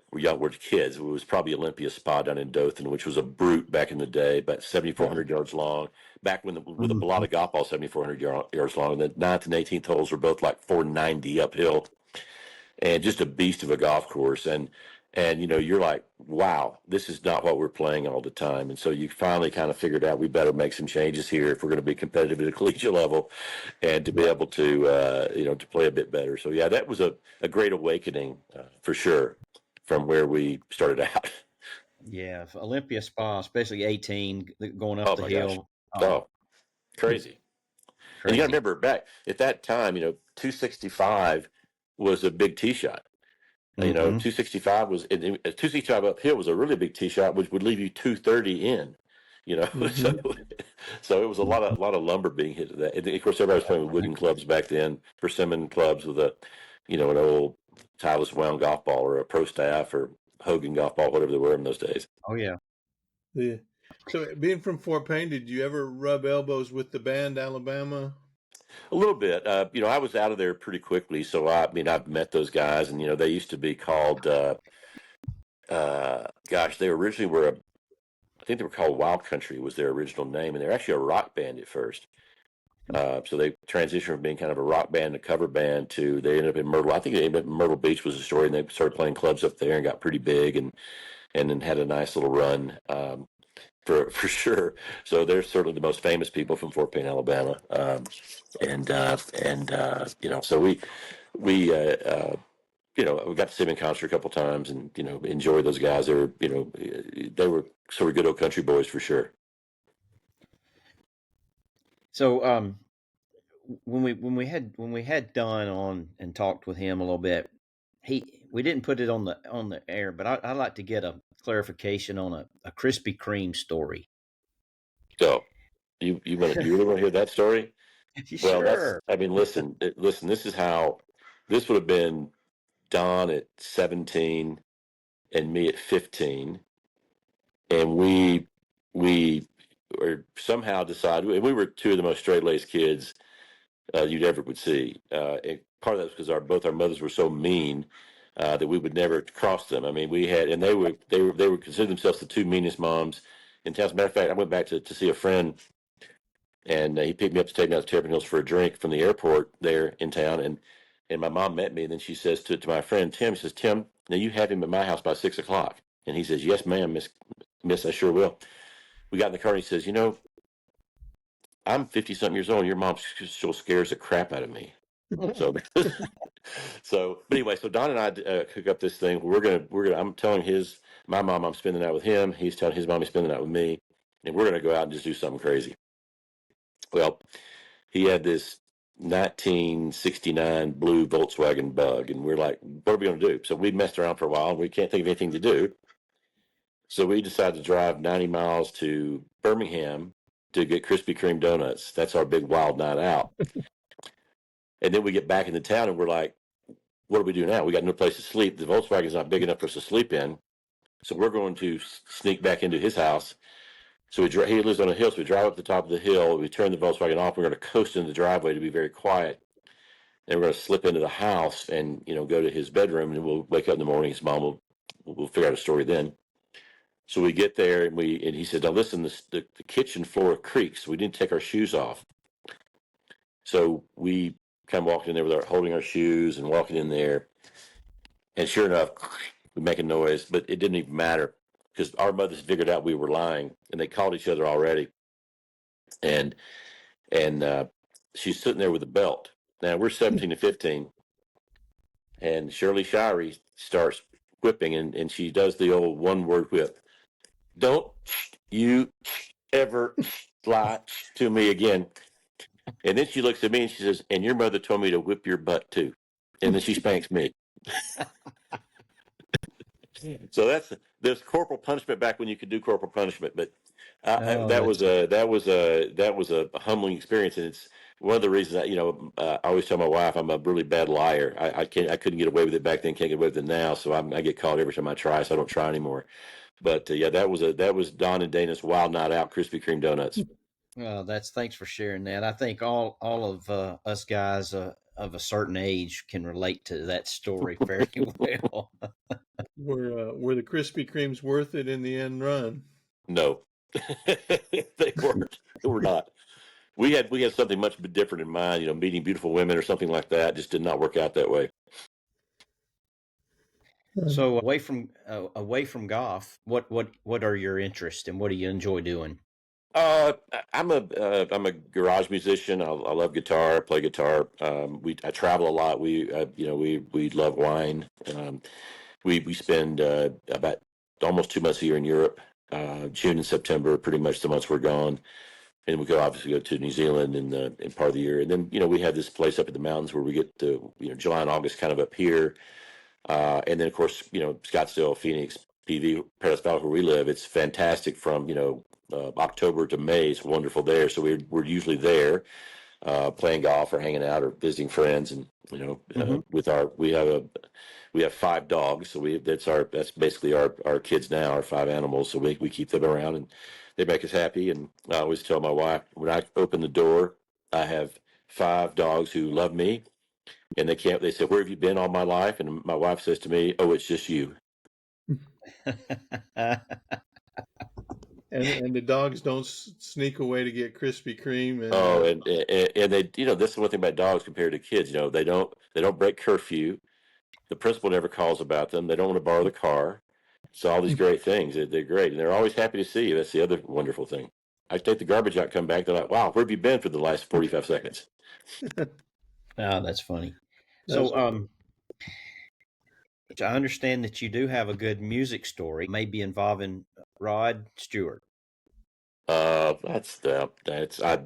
kids. It was probably Olympia Spa down in Dothan, which was a brute back in the day, about 7,400 yards long. Back when with a lot of golf balls, 7,400 yards long. And the 9th and 18th holes were both like 490 uphill, and just a beast of a golf course. And you're like, wow, this is not what we're playing all the time. And so you finally kind of figured out we better make some changes here if we're going to be competitive at a collegiate level, and to be able to to play a bit better. So yeah, that was a great awakening for sure from where we started out. Yeah, for Olympia Spa, especially 18 going up Oh the my gosh. hill. Oh, crazy. And you got to Crazy. remember back at that time, 265 was a big tee shot. 265 was 265 uphill was a really big tee shot, which would leave you 230 in. So it was a lot of lumber being hit to that. And of course, everybody was playing with wooden clubs back then, persimmon clubs with an old Titleist wound golf ball or a Pro Staff or Hogan golf ball, whatever they were in those days. Oh yeah. Yeah. So, being from Fort Payne, did you ever rub elbows with the band Alabama? A little bit. I was out of there pretty quickly, so I've met those guys, and they used to be called. They originally were I think they were called Wild Country was their original name, and they're actually a rock band at first. So they transitioned from being kind of a rock band to cover band to they ended up in Myrtle. I think they ended up in Myrtle Beach was the story, and they started playing clubs up there and got pretty big, and then had a nice little run. For sure. So they're certainly the most famous people from Fort Payne, Alabama. So we we got to see them in concert a couple times, and enjoy those guys. They were sort of good old country boys for sure. So when we had Don on and talked with him a little bit, we didn't put it on the air, but I'd like to get a clarification on a Krispy Kreme story. So you really want to hear that story? Well, Sure. listen. This is how this would have been Don at 17 and me at 15, and we or somehow decided, and we were two of the most straight-laced kids you'd ever would see. And part of that was because both our mothers were so mean that we would never cross them. I mean, we had, and they would consider themselves the two meanest moms in town. As a matter of fact, I went back to see a friend, and he picked me up to take me out to Terrapin Hills for a drink from the airport there in town, and my mom met me, and then she says to my friend Tim, she says, "Tim, now you have him at my house by 6:00," and he says, "Yes, ma'am, Miss, I sure will." We got in the car, and he says, "I'm 50-something years old. And your mom still scares the crap out of me." So, but anyway, so Don and I cook up this thing. We're gonna. I'm telling my mom I'm spending the night with him. He's telling his mom he's spending the night with me, and we're gonna go out and just do something crazy. Well, he had this 1969 blue Volkswagen Bug, and we're like, "What are we gonna do?" So we messed around for a while, and we can't think of anything to do. So we decided to drive 90 miles to Birmingham to get Krispy Kreme donuts. That's our big wild night out. And then we get back into town, and we're like, what do we do now? We got no place to sleep. The Volkswagen's not big enough for us to sleep in. So we're going to sneak back into his house. So he lives on a hill, so we drive up the top of the hill. We turn the Volkswagen off. We're going to coast into the driveway to be very quiet. And we're going to slip into the house and, go to his bedroom, and we'll wake up in the morning. His mom will figure out a story then. So we get there, and he said, "Now listen, the kitchen floor creaks. We didn't take our shoes off." So we kind of walked in there with holding our shoes and walking in there. And sure enough, we make a noise, but it didn't even matter because our mothers figured out we were lying, and they called each other already. And she's sitting there with a belt, Now we're 17 and 15, and Shirley Shirey starts whipping, and she does the old one-word whip. Don't you ever lie to me again. And then she looks at me and she says, and your mother told me to whip your butt too. And then she spanks me. So there's corporal punishment back when you could do corporal punishment, but Oh, that that's was a humbling experience, and it's one of the reasons that I always tell my wife I'm a really bad liar. I couldn't get away with it back then, can't get away with it now, so I get caught every time I try, so I don't try anymore. But yeah, that was Don and Dana's Wild Night Out Krispy Kreme donuts. well, that's thanks for sharing that. I think all of us guys of a certain age can relate to that story very well. Were the Krispy Kremes worth it in the end run? No, they weren't. They were not. We had something much different in mind, meeting beautiful women or something like that. Just did not work out that way. So away from golf, what are your interests and what do you enjoy doing? I'm a garage musician. I love guitar. I play guitar. I travel a lot. We love wine. We spend about almost 2 months a year in Europe. June and September, pretty much the months we're gone, and we obviously go to New Zealand in part of the year. And then we have this place up in the mountains where we get to July and August kind of up here. And then, of course, Scottsdale, Phoenix, PV, Paradise Valley, where we live, it's fantastic from, October to May. It's wonderful there. So we're usually there playing golf or hanging out or visiting friends. And, we have 5 dogs. So that's basically our kids now, our 5 animals. So we keep them around and they make us happy. And I always tell my wife, when I open the door, I have 5 dogs who love me. And they said, where have you been all my life? And my wife says to me, oh, it's just you. And the dogs don't sneak away to get Krispy Kreme. And they, this is one thing about dogs compared to kids. They don't break curfew. The principal never calls about them. They don't want to borrow the car. So all these great things. They're great, and they're always happy to see you. That's the other wonderful thing. I take the garbage out, come back. They're like, wow, where have you been for the last 45 seconds? Oh, that's funny. So, I understand that you do have a good music story, maybe involving Rod Stewart. That's I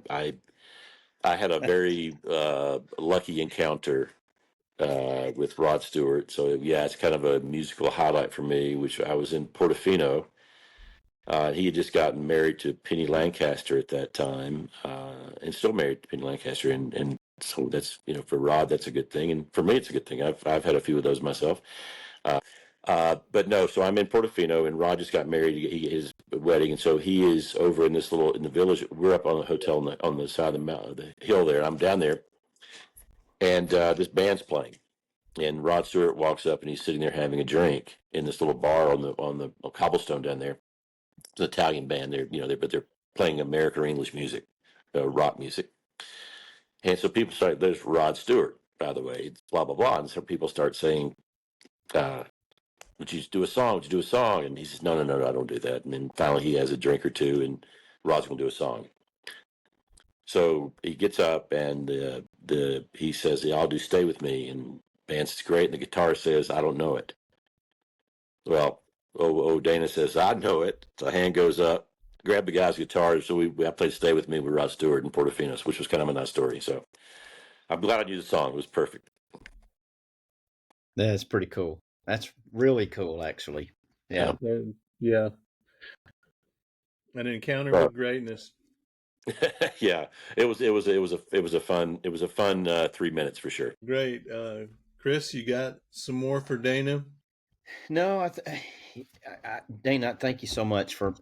had a very lucky encounter with Rod Stewart. So yeah, it's kind of a musical highlight for me. Which I was in Portofino. He had just gotten married to Penny Lancaster at that time, and still married to Penny Lancaster. And so that's for Rod, that's a good thing, and for me, it's a good thing. I've had a few of those myself. But no, so I'm in Portofino, and Rod just got married. His wedding, and so he is over in the village. We're up on a hotel on the side of the mountain, the hill there. And I'm down there, and this band's playing, and Rod Stewart walks up, and he's sitting there having a drink in this little bar on the cobblestone down there. It's an Italian band. They're playing American or English music, rock music, and so people start. There's Rod Stewart, by the way, blah blah blah, and so people start saying. Would you do a song? Would you do a song? And he says, no, I don't do that. And then finally he has a drink or two, and Rod's going to do a song. So he gets up and he says, yeah, I'll do Stay With Me. And band says, great. And the guitarist says, I don't know it. Well, Dana says, I know it. So a hand goes up, grab the guy's guitar. So I played Stay With Me with Rod Stewart in Portofino, which was kind of a nice story. So I'm glad I knew the song. It was perfect. That's pretty cool. That's really cool, actually. Yeah. Yeah. An encounter with greatness. Yeah, it was a fun 3 minutes for sure. Great. Chris, you got some more for Dana? No, Dana, thank you so much for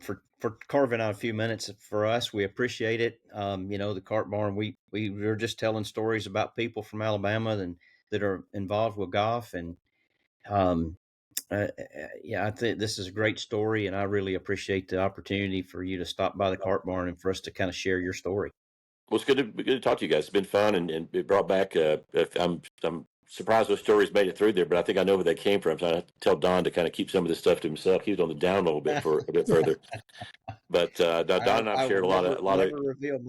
carving out a few minutes for us. We appreciate it. The Cart Barn, we were just telling stories about people from Alabama that are involved with golf, and I think this is a great story, and I really appreciate the opportunity for you to stop by the Cart Barn and for us to kind of share your story. Well, it's good to talk to you guys. It's been fun, and it brought back. I'm surprised those stories made it through there, but I think I know where they came from. So I have to tell Don to kind of keep some of this stuff to himself. He was on the down low a bit further. But Don and I've I shared would a lot of never reveal.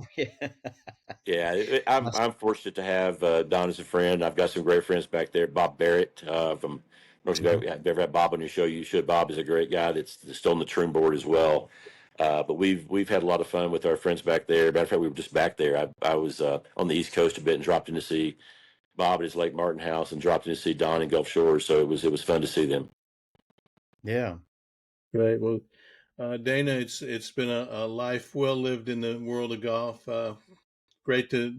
yeah. I'm fortunate to have Don as a friend. I've got some great friends back there. Bob Barrett from North Dakota. If you've ever had Bob on your show, you should. Bob is a great guy that's still on the Troon board as well. But we've had a lot of fun with our friends back there. Matter of fact, we were just back there. I was on the East Coast a bit and dropped in to see Bob at his Lake Martin house and dropped in to see Don in Gulf Shores. So it was fun to see them. Yeah. Right. Well, Dana, it's been a life well lived in the world of golf. Great to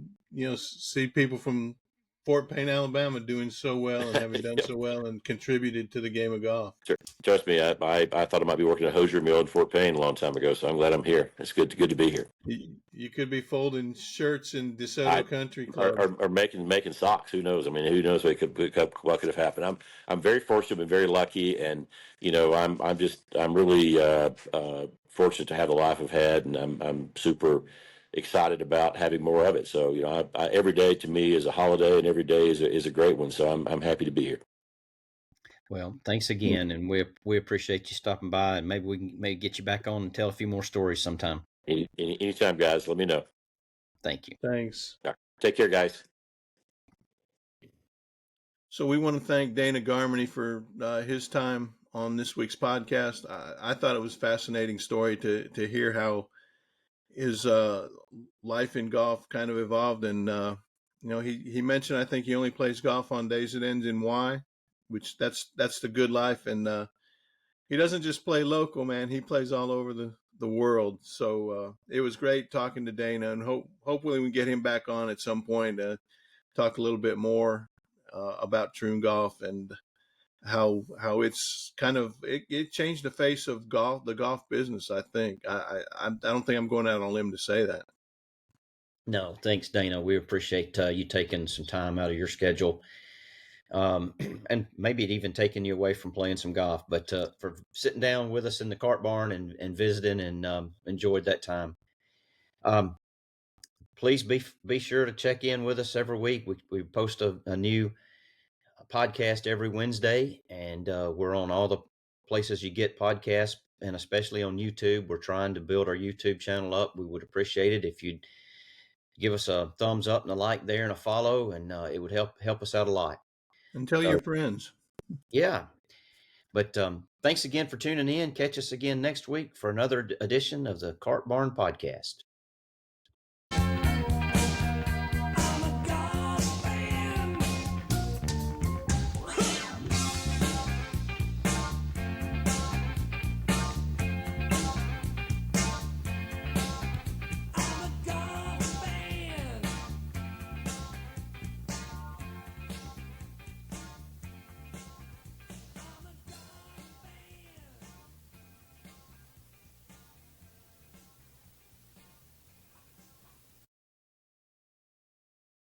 see people from Fort Payne, Alabama, doing so well and having done Yeah. so well and contributed to the game of golf. Trust me, I thought I might be working at Hosier Mill in Fort Payne a long time ago, so I'm glad I'm here. It's good to be here. You could be folding shirts in DeSoto Country Club, or making socks. Who knows? I mean, who knows what could have happened? I'm very fortunate and very lucky, and I'm really fortunate to have the life I've had, and I'm super excited about having more of it. So every day to me is a holiday, and every day is a great one. So I'm happy to be here. Well, thanks again, and we appreciate you stopping by, and maybe we can get you back on and tell a few more stories sometime. Anytime, guys. Let me know. Thank you. Thanks. Take care, guys. So we want to thank Dana Garmany for his time on this week's podcast. I thought it was a fascinating story to hear how his life in golf kind of evolved. And, he mentioned, I think he only plays golf on days it ends in Y, which that's the good life. And he doesn't just play local, man. He plays all over the world. So it was great talking to Dana, and hopefully we can get him back on at some point to talk a little bit more about Trune Golf and how it's kind of it changed the face of the golf business. I think I don't think I'm going out on a limb to say that. No, thanks, Dana. We appreciate you taking some time out of your schedule, and maybe it even taking you away from playing some golf, but for sitting down with us in the cart barn and visiting, and enjoyed that time. Please be sure to check in with us every week. We post a new podcast every Wednesday, and we're on all the places you get podcasts, and especially on YouTube. We're trying to build our YouTube channel up. We would appreciate it if you'd give us a thumbs up and a like there and a follow, and it would help us out a lot. And tell So, your friends. yeah. But thanks again for tuning in. Catch us again next week for another edition of the Cart Barn Podcast.